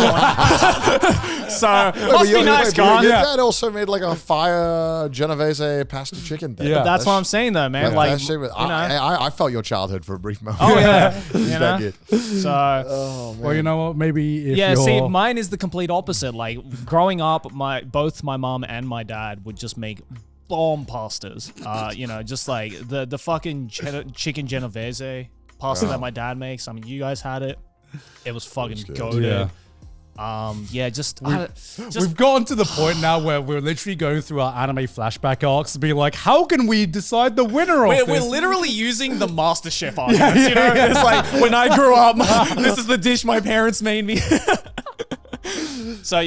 on. So must be nice, Con. Your dad also made like a fire Genovese pasta chicken thing. Yeah. That's what I'm saying, though, man. Like, you know. I felt your childhood for a brief moment. Oh yeah, It was that good. So. Oh, man. Well, you know what? Maybe if See, mine is the complete opposite. Like growing up, both my mom and my dad would just make bomb pastas. You know, just like the fucking chicken Genovese pasta that my dad makes. I mean, you guys had it. It was fucking goated. We've gotten to the point now where we're literally going through our anime flashback arcs to be like, how can we decide the winner of this? We're literally using the MasterChef arguments, you know? It's like, when I grew up, this is the dish my parents made me. So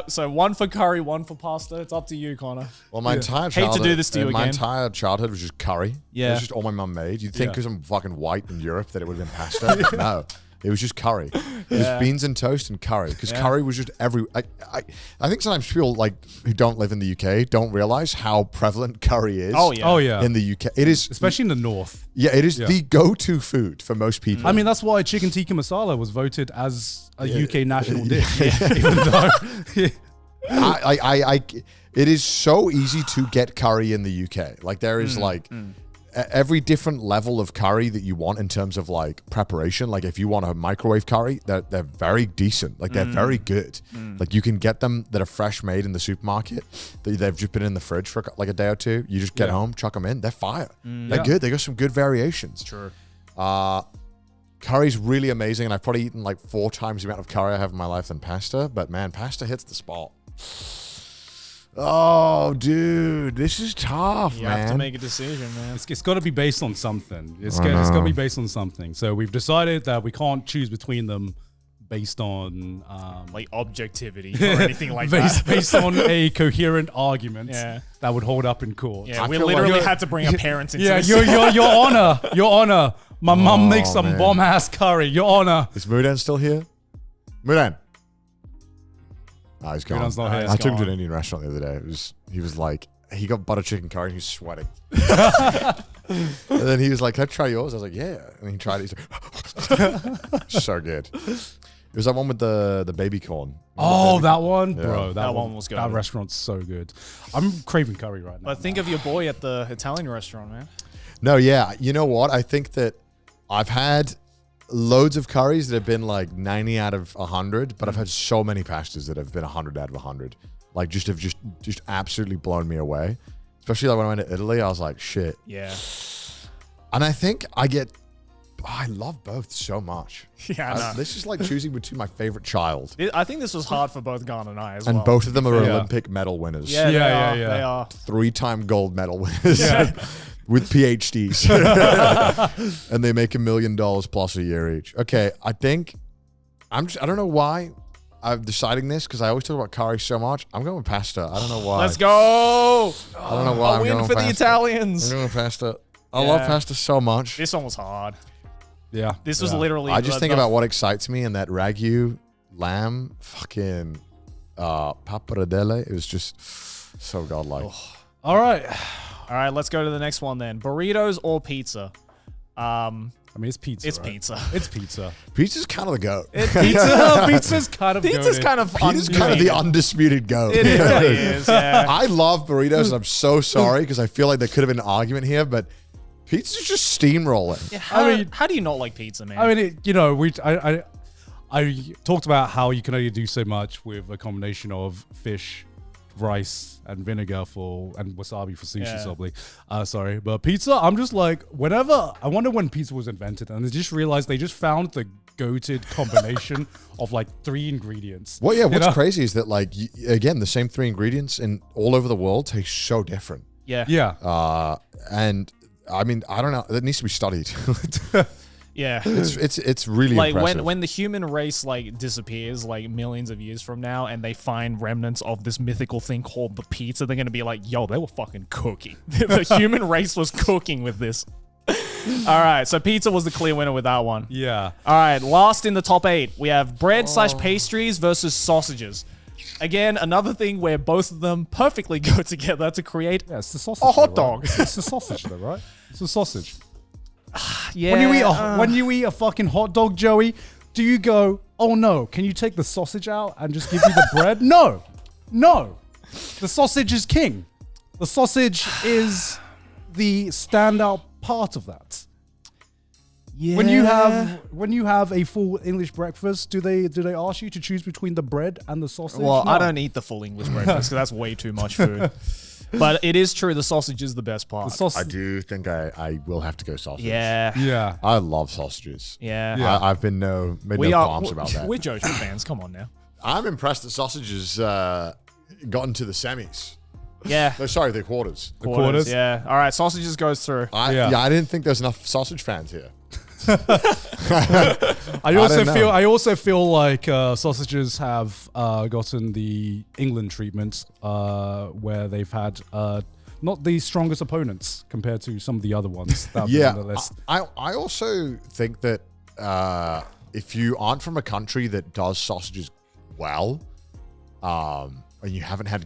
so one for curry, one for pasta. It's up to you, Connor. Well, my entire childhood, hate to do this to you my again. entire childhood was just curry. Yeah. It was just all my mum made. You'd think because I'm fucking white in Europe that it would have been pasta. No. It was just curry. It was beans and toast and curry, because curry was just I think sometimes people like who don't live in the UK don't realize how prevalent curry is. Oh yeah. In the UK, it is, especially in the north. Yeah, it is the go-to food for most people. I mean, that's why chicken tikka masala was voted as a UK national dish. Even though, it is so easy to get curry in the UK. Like there is every different level of curry that you want in terms of like preparation. Like if you want a microwave curry, they're very decent. Like they're very good. Like you can get them that are fresh made in the supermarket. They've just been in the fridge for like a day or two. You just get home, chuck them in. They're fire. They're good. They got some good variations. Sure. Curry's really amazing, and I've probably eaten like 4 times the amount of curry I have in my life than pasta. But man, pasta hits the spot. Oh, dude, this is tough, man. You have to make a decision, man. it's got to be based on something. It's got to be based on something. So we've decided that we can't choose between them based on like objectivity or anything like that. Based on a coherent argument that would hold up in court. Yeah, we literally had to bring our parents into this. Your honor. My mom makes some bomb ass curry. Your honor. Is Mudan still here? Mudan. Oh, he's gone. Mudan's not here. I took him to an Indian restaurant the other day. He was like, he got butter chicken curry and he was sweating. And then he was like, can I try yours? I was like, yeah. And he tried it. He's like, so good. It was that one with the baby corn. Oh, that one? Yeah. Bro, that one was good. That restaurant's so good. I'm craving curry right now. But think of your boy at the Italian restaurant, man. No, yeah. You know what? I think that I've had loads of curries that have been like 90 out of 100, but I've had so many pastas that have been 100 out of 100. Like just absolutely blown me away. Especially like when I went to Italy, I was like, shit. Yeah. And I think I love both so much. Yeah, I know. This is like choosing between my favorite child. I think this was hard for both Garn and I as well. And both of them are Olympic medal winners. Yeah, Yeah. they are. 3-time gold medal winners. Yeah. With PhDs. And they make $1 million plus a year each. Okay, I think I don't know why I'm deciding this, because I always talk about curry so much. I'm going with pasta. I don't know why. Let's go. I don't know why. A win for the Italians. I'm going with pasta. I love pasta so much. This one was hard. Yeah. This was literally. I just think about what excites me, and that Ragu lamb, fucking pappardelle. It was just so godlike. Oh. All right. All right, let's go to the next one then. Burritos or pizza? I mean, it's pizza. It's right? pizza. It's pizza. Pizza's kind of the goat. Pizza's kind of Pizza's goated. kind of Pizza's kind of the undisputed goat. It really is, yeah. I love burritos, and I'm so sorry because I feel like there could have been an argument here, but pizza's just steamrolling. Yeah, I mean, how do you not like pizza, man? I mean, I talked about how you can only do so much with a combination of fish, rice, and vinegar and wasabi for sushi, sorry. But pizza, I'm just like, I wonder when pizza was invented, and I just realized they just found the goated combination of like 3 ingredients. Well, yeah, what's crazy is that, like, again, the same 3 ingredients in all over the world taste so different. Yeah. Yeah. And I mean, I don't know. That needs to be studied. Yeah. It's really like impressive. when the human race like disappears like millions of years from now, and they find remnants of this mythical thing called the pizza, they're gonna be like, yo, they were fucking cooking. The human race was cooking with this. All right, so pizza was the clear winner with that one. Yeah. All right, last in the top 8, we have bread/pastries versus sausages. Again, another thing where both of them perfectly go together to create It's the sausage. a hot though, dog. right? It's the sausage, though, right? It's the sausage. Yeah. When you eat a fucking hot dog, Joey, do you go, oh no, can you take the sausage out and just give me the bread? No. The sausage is king. The sausage is the standout part of that. Yeah. When you have a full English breakfast, do they ask you to choose between the bread and the sausage? Well, No. I don't eat the full English breakfast because that's way too much food. But it is true, the sausage is the best part. I do think I will have to go sausage. Yeah. I love sausages. Yeah. I've been made no qualms about that. We're Jojo fans. Come on now. I'm impressed that sausages gotten to the semis. Yeah. No, sorry, the quarters. The quarters? Yeah. All right. Sausages goes through. I didn't think there's enough sausage fans here. I also feel like sausages have gotten the England treatment where they've had not the strongest opponents compared to some of the other ones that have been on the list. I also think that if you aren't from a country that does sausages well, and you haven't had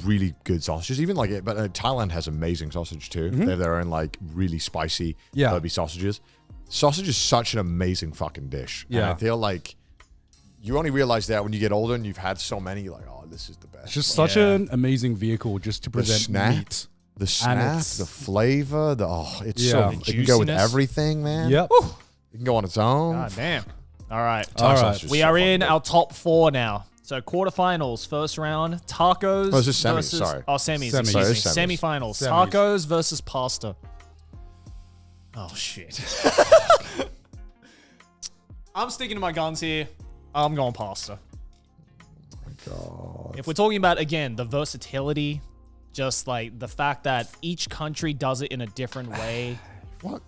really good sausages, even but Thailand has amazing sausage too. They have their own really spicy herby sausages. Sausage is such an amazing fucking dish. Yeah. And I feel like you only realize that when you get older and you've had so many, you're like, oh, this is the best. It's just such an amazing vehicle just to present meat. The snap, the flavor, it can go with juiciness. everything, man. Yep. It can go on its own. God damn. All right. Sausages We so are fucking in good. our top 4 now. So quarterfinals, first round, tacos. Oh, is this semis? Versus, Sorry. Oh, semis. Semis. Excuse Sorry, me. it's semis. Semifinals. Semis. Tacos versus pasta. Oh, shit. I'm sticking to my guns here. I'm going pasta. God. If we're talking about, again, the versatility, just the fact that each country does it in a different way. What?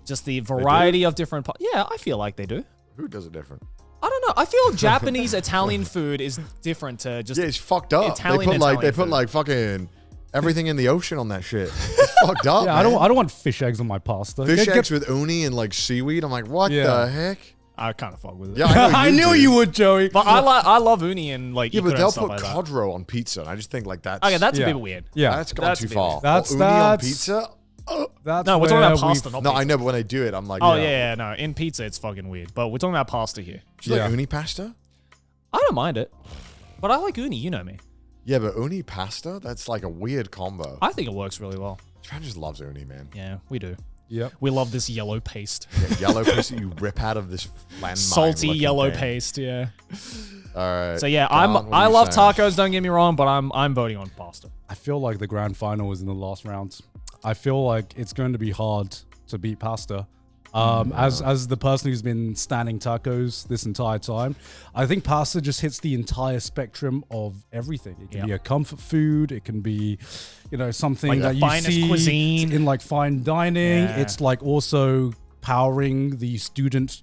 Just the variety of different... Yeah, I feel like they do. Who does it different? I don't know. I feel Japanese Italian food is different to just... Yeah, it's fucked up. Italian they put food. fucking everything in the ocean on that shit. It's fucked up. Yeah, man. I don't want fish eggs on my pasta. Fish eggs with uni and seaweed. I'm like, what the heck? I kind of fuck with it. Yeah, I knew you would, Joey. But I love uni and Yeah, ikura but they'll and stuff put like that. cod roe on pizza, and I just think that's Okay, that's a Yeah. bit weird. Yeah, that's gone That's too a bit far. weird. That's- Uni on that's- pizza. that's No, we're talking where about pasta, not No, pizza. I know, but when they do it, I'm like, Oh, yeah, no. In pizza, it's fucking weird. But we're talking about pasta here. Do you like Yeah. uni pasta? I don't mind it. But I like uni, you know me. Yeah, but uni pasta, that's a weird combo. I think it works really well. Japan just loves uni, man. Yeah, we do. Yep. We love this yellow paste. Yeah, yellow piece that you rip out of this landmine. Salty looking yellow thing. paste, yeah. All right. So yeah, Grant, what I are you love saying? tacos, don't get me wrong, but I'm voting on pasta. I feel like the grand final is in the last round. I feel like it's going to be hard to beat pasta. As the person who's been standing tacos this entire time, I think pasta just hits the entire spectrum of everything. It can be a comfort food. It can be, something that the you finest see cuisine. in fine dining. Yeah. It's also powering the student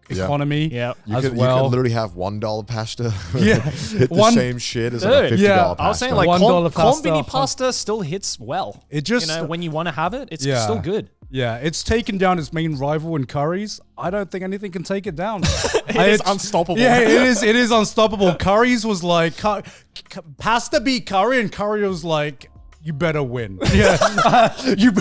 economy Yeah. You as could well. literally have $1 pasta. Yeah. Hit the One- same shit as a Dude, $50 yeah, pasta. I was saying $1 pasta, combini pasta still hits well. It just when you want to have it, it's Yeah. still good. Yeah, it's taken down its main rival in curries. I don't think anything can take it down. It is unstoppable. Yeah, it is. It is unstoppable. Curries was like pasta beat curry, and curry was like, you better win. Yeah, you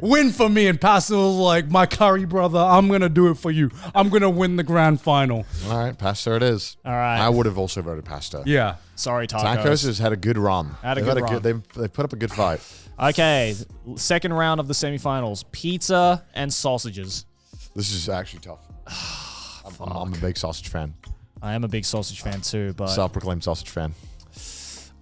win for me. And pasta was like, my curry brother, I'm gonna do it for you. I'm gonna win the grand final. All right, pasta it is. All right. I would have also voted pasta. Yeah. Sorry, tacos. Tacos has had a good run. They put up a good fight. Okay, second round of the semifinals: pizza and sausages. This is actually tough. I'm a big sausage fan. I am a big sausage fan too, but Self-proclaimed sausage fan.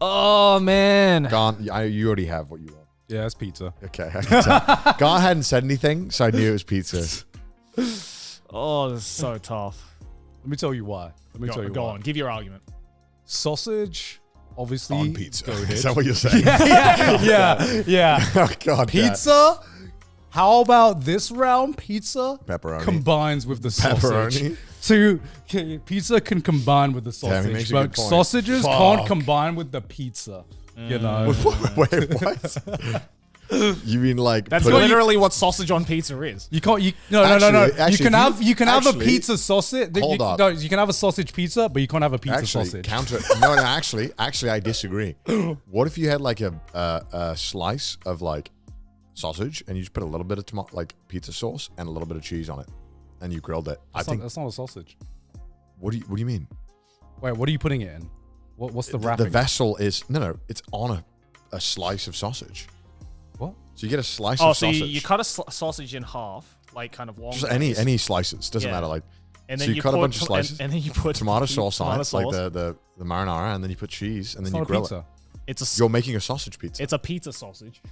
oh man, You already have what you want. Yeah, it's pizza. Okay, I can tell. Garn hadn't said anything, so I knew it was pizza. oh, this is so tough. Let me tell you why. Go on, give your argument. Sausage, obviously On pizza. goated. Is that what you're saying? Yeah. Oh God. Pizza. How about this round? Pizza Pepperoni. combines with the sausage. Pizza can combine with the sausage, but sausages can't combine with the pizza. You know. Wait, what? You mean like that's literally what sausage on pizza is? You can't. No. Actually, You can have a pizza sausage. Hold up. No, you can have a sausage pizza, but you can't have a pizza sausage. Actually, I disagree. What if you had like a slice of like sausage and you just put a little bit of like pizza sauce and a little bit of cheese on it, and you grilled it? That's not a sausage. What do you mean? Wait, what are you putting it in? What's the wrapping? The vessel is it's on a slice of sausage. What? So you get a slice of sausage. So you cut a sausage in half, like kind of long. Just any slices, doesn't matter. Like, and then so you cut a bunch of slices, and then you put tomato sauce on it, like the marinara, and then you put cheese, and then you grill it. You're making a sausage pizza. It's a pizza sausage.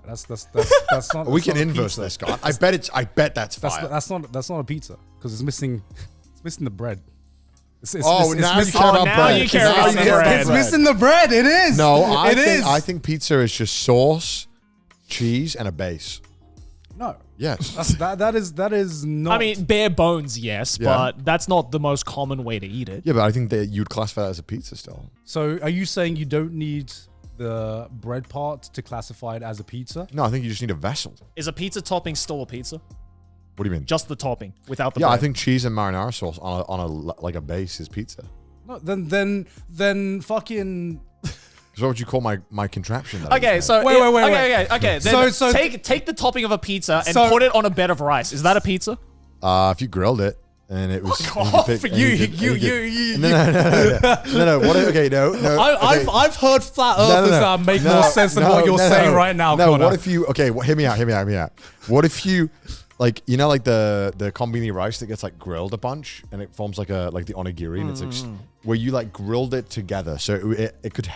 That's not. We can inverse this, guy. I bet that's fire. That's not a pizza because it's missing the bread. Now you care about bread. It's missing the bread. It is. No, I think pizza is just sauce, cheese, and a base. No. Yes. That is not. I mean, bare bones, yes, but that's not the most common way to eat it. Yeah, but I think that you'd classify that as a pizza still. So, are you saying you don't need the bread part to classify it as a pizza? No, I think you just need a vessel. Is a pizza topping still a pizza? What do you mean? Just the topping without the bread. I think cheese and marinara sauce on a base is pizza. No, then fucking. So what would you call my contraption? Okay, so wait. Okay. Then so take the topping of a pizza and put it on a bed of rice. Is that a pizza? If you grilled it and it was. No. What? Okay, no. I've heard flat earthers make more sense than what you're saying right now. No, what if you? Okay, hear me out. What if you? Like, you know, like the kombini rice that gets like grilled a bunch and it forms like the onigiri, and it's like where you like grilled it together, so it could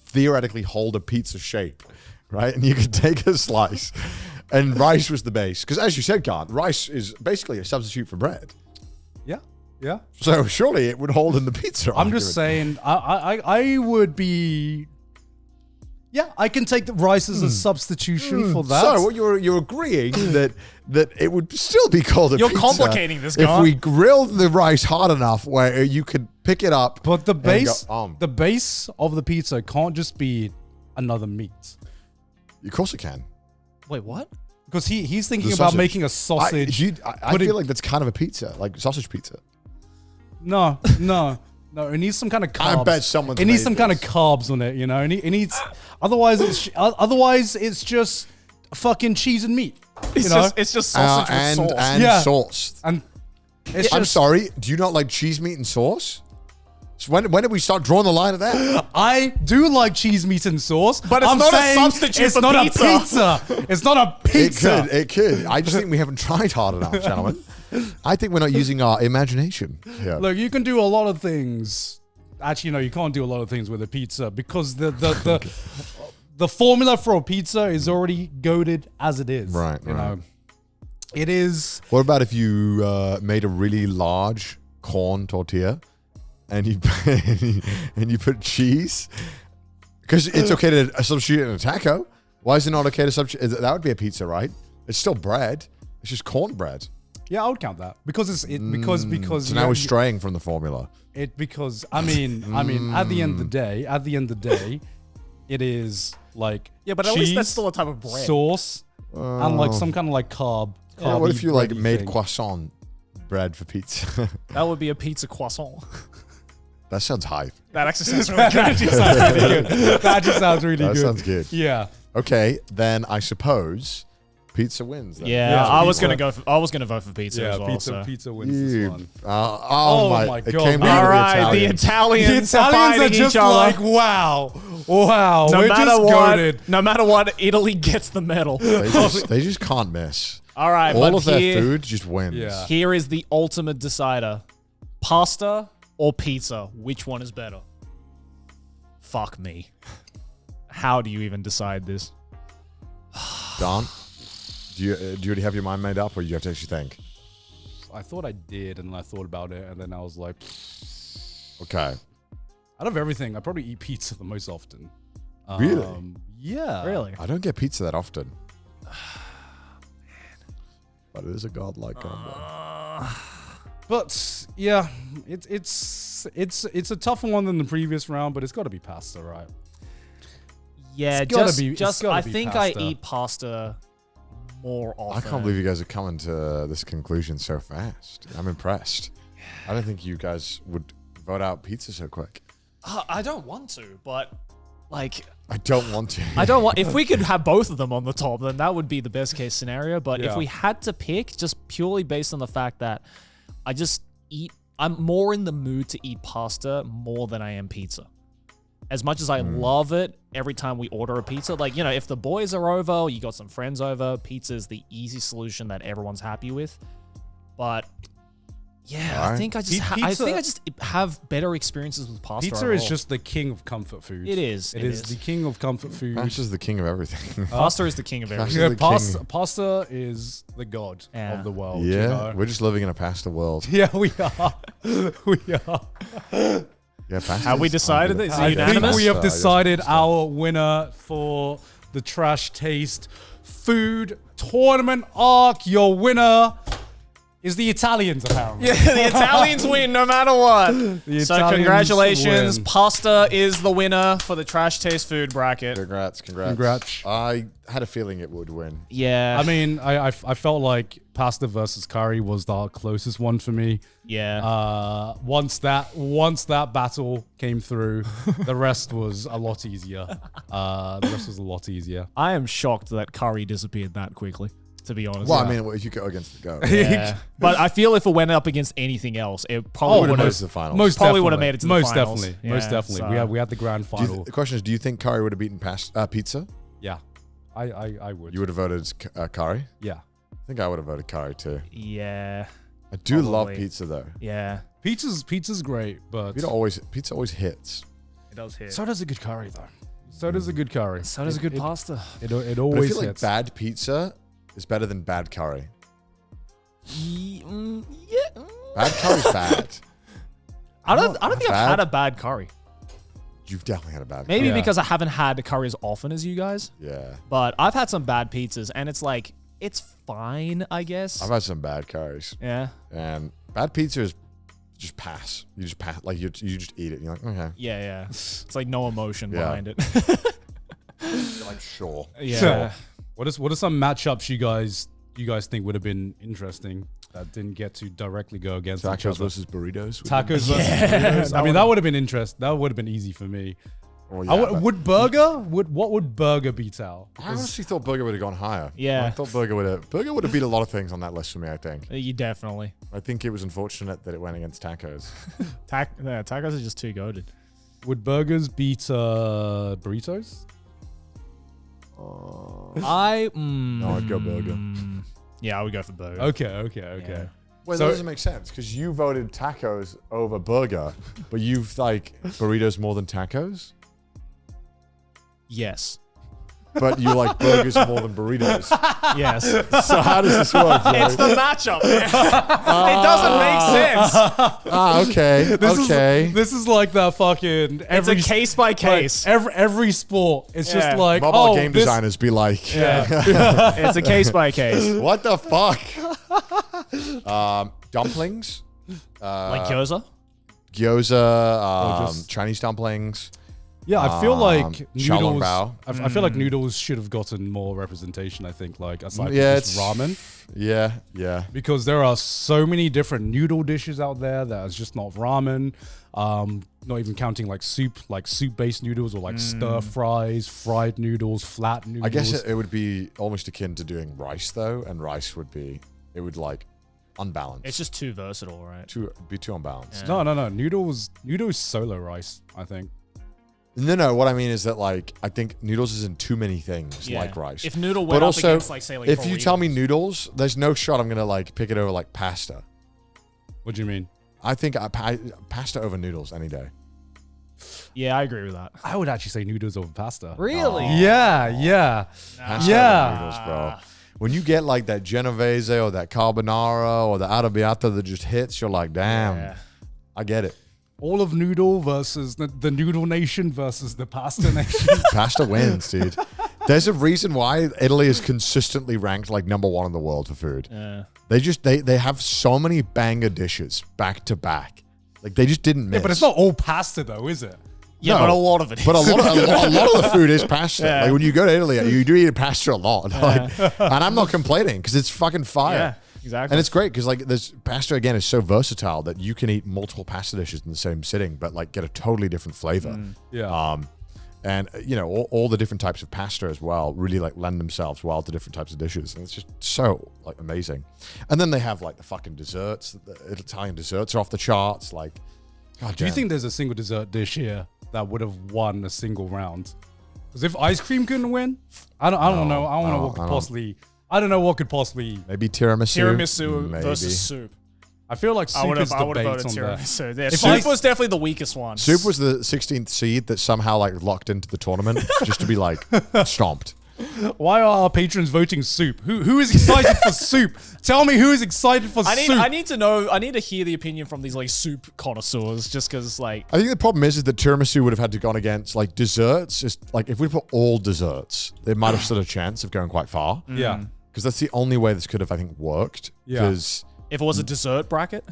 theoretically hold a pizza shape, right? And you could take a slice, and rice was the base, because as you said, Garn, rice is basically a substitute for bread. Yeah. So surely it would hold in the pizza. I'm just saying, I would be. Yeah, I can take the rice as a substitution for that. So you're agreeing that it would still be called a pizza. You're complicating this, If we grilled the rice hard enough where you could pick it up. But the base of the pizza can't just be another meat. Of course it can. Wait, what? Because he's thinking about making a sausage. I feel like that's kind of a pizza, like sausage pizza. No. It needs some kind of carbs. I bet someone's It needs some kind of carbs on it, you know. It needs. Otherwise, it's just fucking cheese and meat. It's just sausage with sauce. And sauce. And I'm sorry. Do you not like cheese, meat, and sauce? So when did we start drawing the line at that? I do like cheese, meat, and sauce, but it's not a substitute for pizza. It's not a pizza. It could. I just think we haven't tried hard enough, gentlemen. I think we're not using our imagination. Yeah. Look, you can do a lot of things. Actually, no, you can't do a lot of things with a pizza because the formula for a pizza is already goated as it is. Right. You know, it is. What about if you made a really large corn tortilla and you put cheese? Because it's okay to substitute it in a taco. Why is it not okay to substitute? That would be a pizza, right? It's still bread. It's just cornbread. Yeah, I would count that because So now we're straying from the formula. I mean, at the end of the day, it is like but at least that's still a type of bread. Sauce, and like some kind of like carb. Yeah, what if you like bready made thing. croissant bread for pizza? That would be a pizza croissant. That sounds hype. That actually sounds really That good. actually sounds really good. That just sounds really That good. sounds good. Yeah. Okay, then I suppose pizza wins. Then. Yeah, I was pizza. gonna vote for pizza Yeah, as well. so. pizza wins this one. Oh my! God. It came down All to right, the the Italians, The are Italians are fighting just each other. like, wow, no we're matter just what, goated. no matter what, Italy gets the medal. They just can't miss. All right, All but of their here, food just wins. Yeah. here is the ultimate decider: pasta or pizza. Which one is better? Fuck me. How do you even decide this? Don, do you already have your mind made up, or do you have to actually think? I thought I did, and then I thought about it, and then I was like, Okay. out of everything, I probably eat pizza the most often. Really? Yeah. Really? I don't get pizza that often. But it is a godlike combo. But yeah, it's a tougher one than the previous round, but it's got to be pasta, right? Yeah, It's gotta just, be- it's just gotta I be think pasta. I eat pasta more often. I can't believe you guys are coming to this conclusion so fast. I'm impressed. I don't think you guys would vote out pizza so quick. I don't want to, but like I don't want to. I don't want. If we could have both of them on the top, then that would be the best case scenario. But if Yeah. we had to pick, just purely based on the fact that I'm more in the mood to eat pasta more than I am pizza. As much as I love it, every time we order a pizza, like, you know, if the boys are over, or you got some friends over, pizza is the easy solution that everyone's happy with. But yeah, Alright. I think I just have better experiences with pasta. Pizza is overall. just the king of comfort food. It is. It is the king of comfort food. That's just the king of everything. Pasta is the king of everything. Yeah, Yeah, the pasta, king. pasta is the god Yeah. of the world. Yeah, you know? we're just living in a pasta world. Yeah, we are. We are. Yeah, pasta. Have we decided that? Is it I unanimous? think we have Pasta, I guess decided pasta. our winner for the Trash Taste Food Tournament arc. Your winner is the Italians, apparently. Yeah, the Italians win no matter what. The So Italians congratulations. win. Pasta is the winner for the Trash Taste Food bracket. Congrats. Congrats. I had a feeling it would win. Yeah. I mean, I felt like pasta versus curry was the closest one for me. yeah. Once that battle came through, the rest was a lot easier. I am shocked that curry disappeared that quickly, to be honest. Well, I mean, if you go against the goat, yeah. But I feel if it went up against anything else, it probably would would've made it have. to the finals. Most Probably definitely. would've made it to the most finals. definitely. Yeah, Most definitely. so- We had the grand final. The question is, do you think curry would have beaten pizza? Yeah, I would. You would have voted curry? Yeah. I think I would have voted curry too. Yeah. I do love Probably. pizza though. Yeah. Pizza's great, but Pizza always hits. It does hit. so does a good curry though. So does a good curry. So does a good pasta. It But I always feel like hits. bad pizza is better than bad curry. Yeah. Bad curry's bad. I don't think I've bad. had a bad curry. You've definitely had a bad Maybe Yeah. because I haven't had curry as often as you guys. Yeah. But I've had some bad pizzas, and it's like, it's fine, I guess. I've had some bad curries. Yeah. And bad pizza is just pass. You just pass. Like you just eat it. And you're like, okay. Yeah, yeah. It's like no emotion Yeah. behind it. You're like, sure. Yeah. What are some matchups you guys think would have been interesting that didn't get to directly go against each Tacos other? versus burritos. Tacos versus Yeah. burritos. I mean, that would have been interesting. That would have been easy for me. Oh, yeah, but Would burger beat out? I honestly thought burger would have gone higher. Yeah. I thought burger would have beat a lot of things on that list for me. I think. You definitely. I think it was unfortunate that it went against tacos. Tacos are just too goated. Would burgers beat burritos? No, I'd go burger. Yeah, I would go for burger. Okay. Yeah. Well, So- that doesn't make sense because you voted tacos over burger, but you've like burritos more than tacos. Yes. But you like burgers more than burritos. Yes. So how does this work? It's Joe? the matchup. It doesn't make sense. Okay. This is like that fucking It's a case by case. Every sport. It's Yeah. just like Mobile game this- designers be like, It's a case by case. what the fuck? Dumplings, Like gyoza? gyoza, just- Chinese dumplings. Yeah, I feel like noodles. Xiaolongbao. I feel like noodles should have gotten more representation. I think, like aside from Yeah, just ramen, Yeah. because there are so many different noodle dishes out there that is just not ramen. Not even counting like soup-based noodles or like stir fries, fried noodles, flat noodles. I guess it would be almost akin to doing rice though, and rice would like unbalanced. It's just too versatile, right? Be too unbalanced. No. Noodles solo rice, I think. No. What I mean is that like I think noodles is in too many things Yeah. like rice. If noodle went but up also, against like say like if you tell me burritos. noodles, there's no shot I'm gonna like pick it over like pasta. What do you mean? I think pasta over noodles any day. Yeah, I agree with that. I would actually say noodles over pasta. Really? Yeah. Pasta Yeah. over noodles, bro. When you get like that Genovese or that carbonara or the arrabbiata that just hits, you're like, damn, Yeah. I get it. All of noodle versus the noodle nation versus the pasta nation. Pasta wins, dude. There's a reason why Italy is consistently ranked like #1 in the world for food. Yeah. They have so many banger dishes back to back. Like they just didn't miss. Yeah, but it's not all pasta though, is it? Yeah, No. but a lot of it is. But a lot of the food is pasta. Yeah. Like when you go to Italy, you do eat pasta a lot. Like, and I'm not complaining because it's fucking fire. Yeah, exactly. And it's great because like this pasta again is so versatile that you can eat multiple pasta dishes in the same sitting, but like get a totally different flavor. Yeah. And you know all the different types of pasta as well really like lend themselves well to different types of dishes, and it's just so like amazing. And then they have like the fucking desserts. The Italian desserts are off the charts. Like, God Do you damn. think there's a single dessert dish here that would have won a single round? Because if ice cream couldn't win, I don't know. I don't know what could possibly. I don't know what could possibly. Maybe tiramisu? tiramisu Maybe. versus soup. I feel like soup I would is have voted debate on that. tiramisu. Yeah, If soup I- was definitely the weakest one. Soup was the 16th seed that somehow like locked into the tournament just to be like stomped. Why are our patrons voting soup? Who is excited for soup? Tell me who is excited for soup. I need to know. I need to hear the opinion from these like soup connoisseurs, just because like I think the problem is that tiramisu would have had to gone against like desserts. Just like if we put all desserts, they might have stood a chance of going quite far. Yeah. Because that's the only way this could have, I think, worked. Yeah. Because if it was a dessert bracket,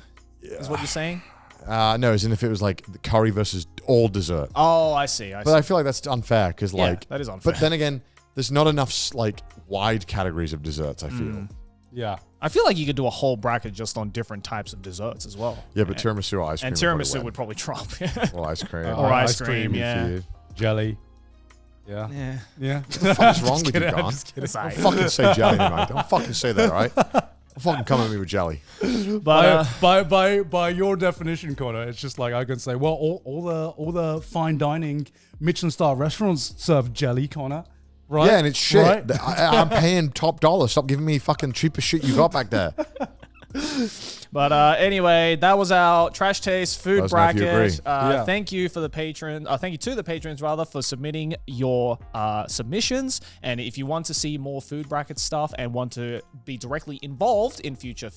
is what you're saying? no, as in if it was like the curry versus all dessert. Oh, I see. But I feel like that's unfair because like that is unfair. But then again, there's not enough like wide categories of desserts. I feel. Yeah. I feel like you could do a whole bracket just on different types of desserts as well. Yeah, but tiramisu or ice cream. And tiramisu would probably trump. or ice cream. Or ice ice cream, cream yeah. For you. Jelly. Yeah. Yeah. Yeah. What the fuck is wrong with you, kidding, I'm Don? just kidding. It's Don't like- fucking say jelly, mate. Don't fucking say that, all right? Don't fucking come at me with jelly. But By your definition, Connor, it's just like I can say, well, all the fine dining Michelin star restaurants serve jelly, Connor. Right? Yeah, and it's shit. Right? I'm paying top dollar. Stop giving me fucking cheapest shit you got back there. But anyway, that was our Trash Taste food Let us know if you bracket. agree. Yeah. Thank you for the patron. Thank you to the patrons rather for submitting your submissions. And if you want to see more food bracket stuff and want to be directly involved in future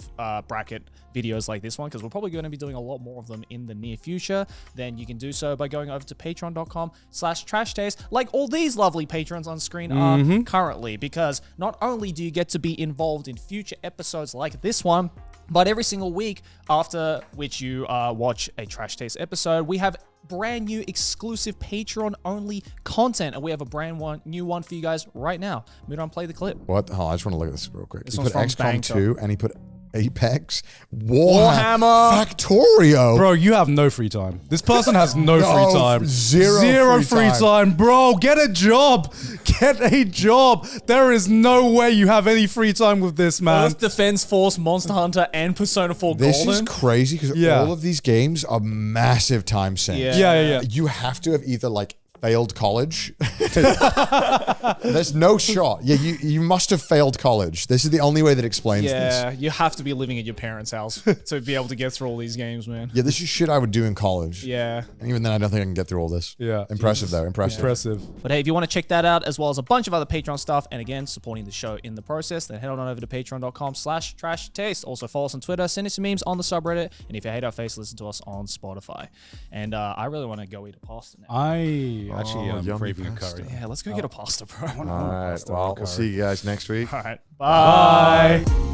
bracket videos like this one, because we're probably going to be doing a lot more of them in the near future, then you can do so by going over to patreon.com/trashtaste, like all these lovely patrons on screen are currently. Because not only do you get to be involved in future episodes like this one, but every single week after which you watch a Trash Taste episode, we have brand new exclusive Patreon only content, and we have a new one for you guys right now. Mudan, play the clip. What? Oh, I just want to look at this real quick. This He one's put from XCOM Banker. 2 and he put Apex, Warhammer. Factorio. Bro, you have no free time. This person has no free time. zero free free time. Bro, get a job. Get a job. There is no way you have any free time with this, man. Earth Defense Force, Monster Hunter, and Persona 4 This is Golden. crazy because Yeah. all of these games are massive time sinks. Yeah. You have to have either like failed college. There's no shot. Yeah, you must have failed college. This is the only way that explains Yeah, this. you have to be living at your parents' house to be able to get through all these games, man. Yeah, this is shit I would do in college. Yeah. And even then, I don't think I can get through all this. Yeah. Impressive, though. Impressive. Impressive. But hey, if you want to check that out, as well as a bunch of other Patreon stuff, and again, supporting the show in the process, then head on over to patreon.com/trash taste. Also follow us on Twitter, send us some memes on the subreddit, and if you hate our face, listen to us on Spotify. And I really want to go eat a pasta now. I actually am yummy craving a pasta. curry. Yeah, let's go get a pasta, bro. All right. Well, we'll see you guys next week. All right. Bye. Bye.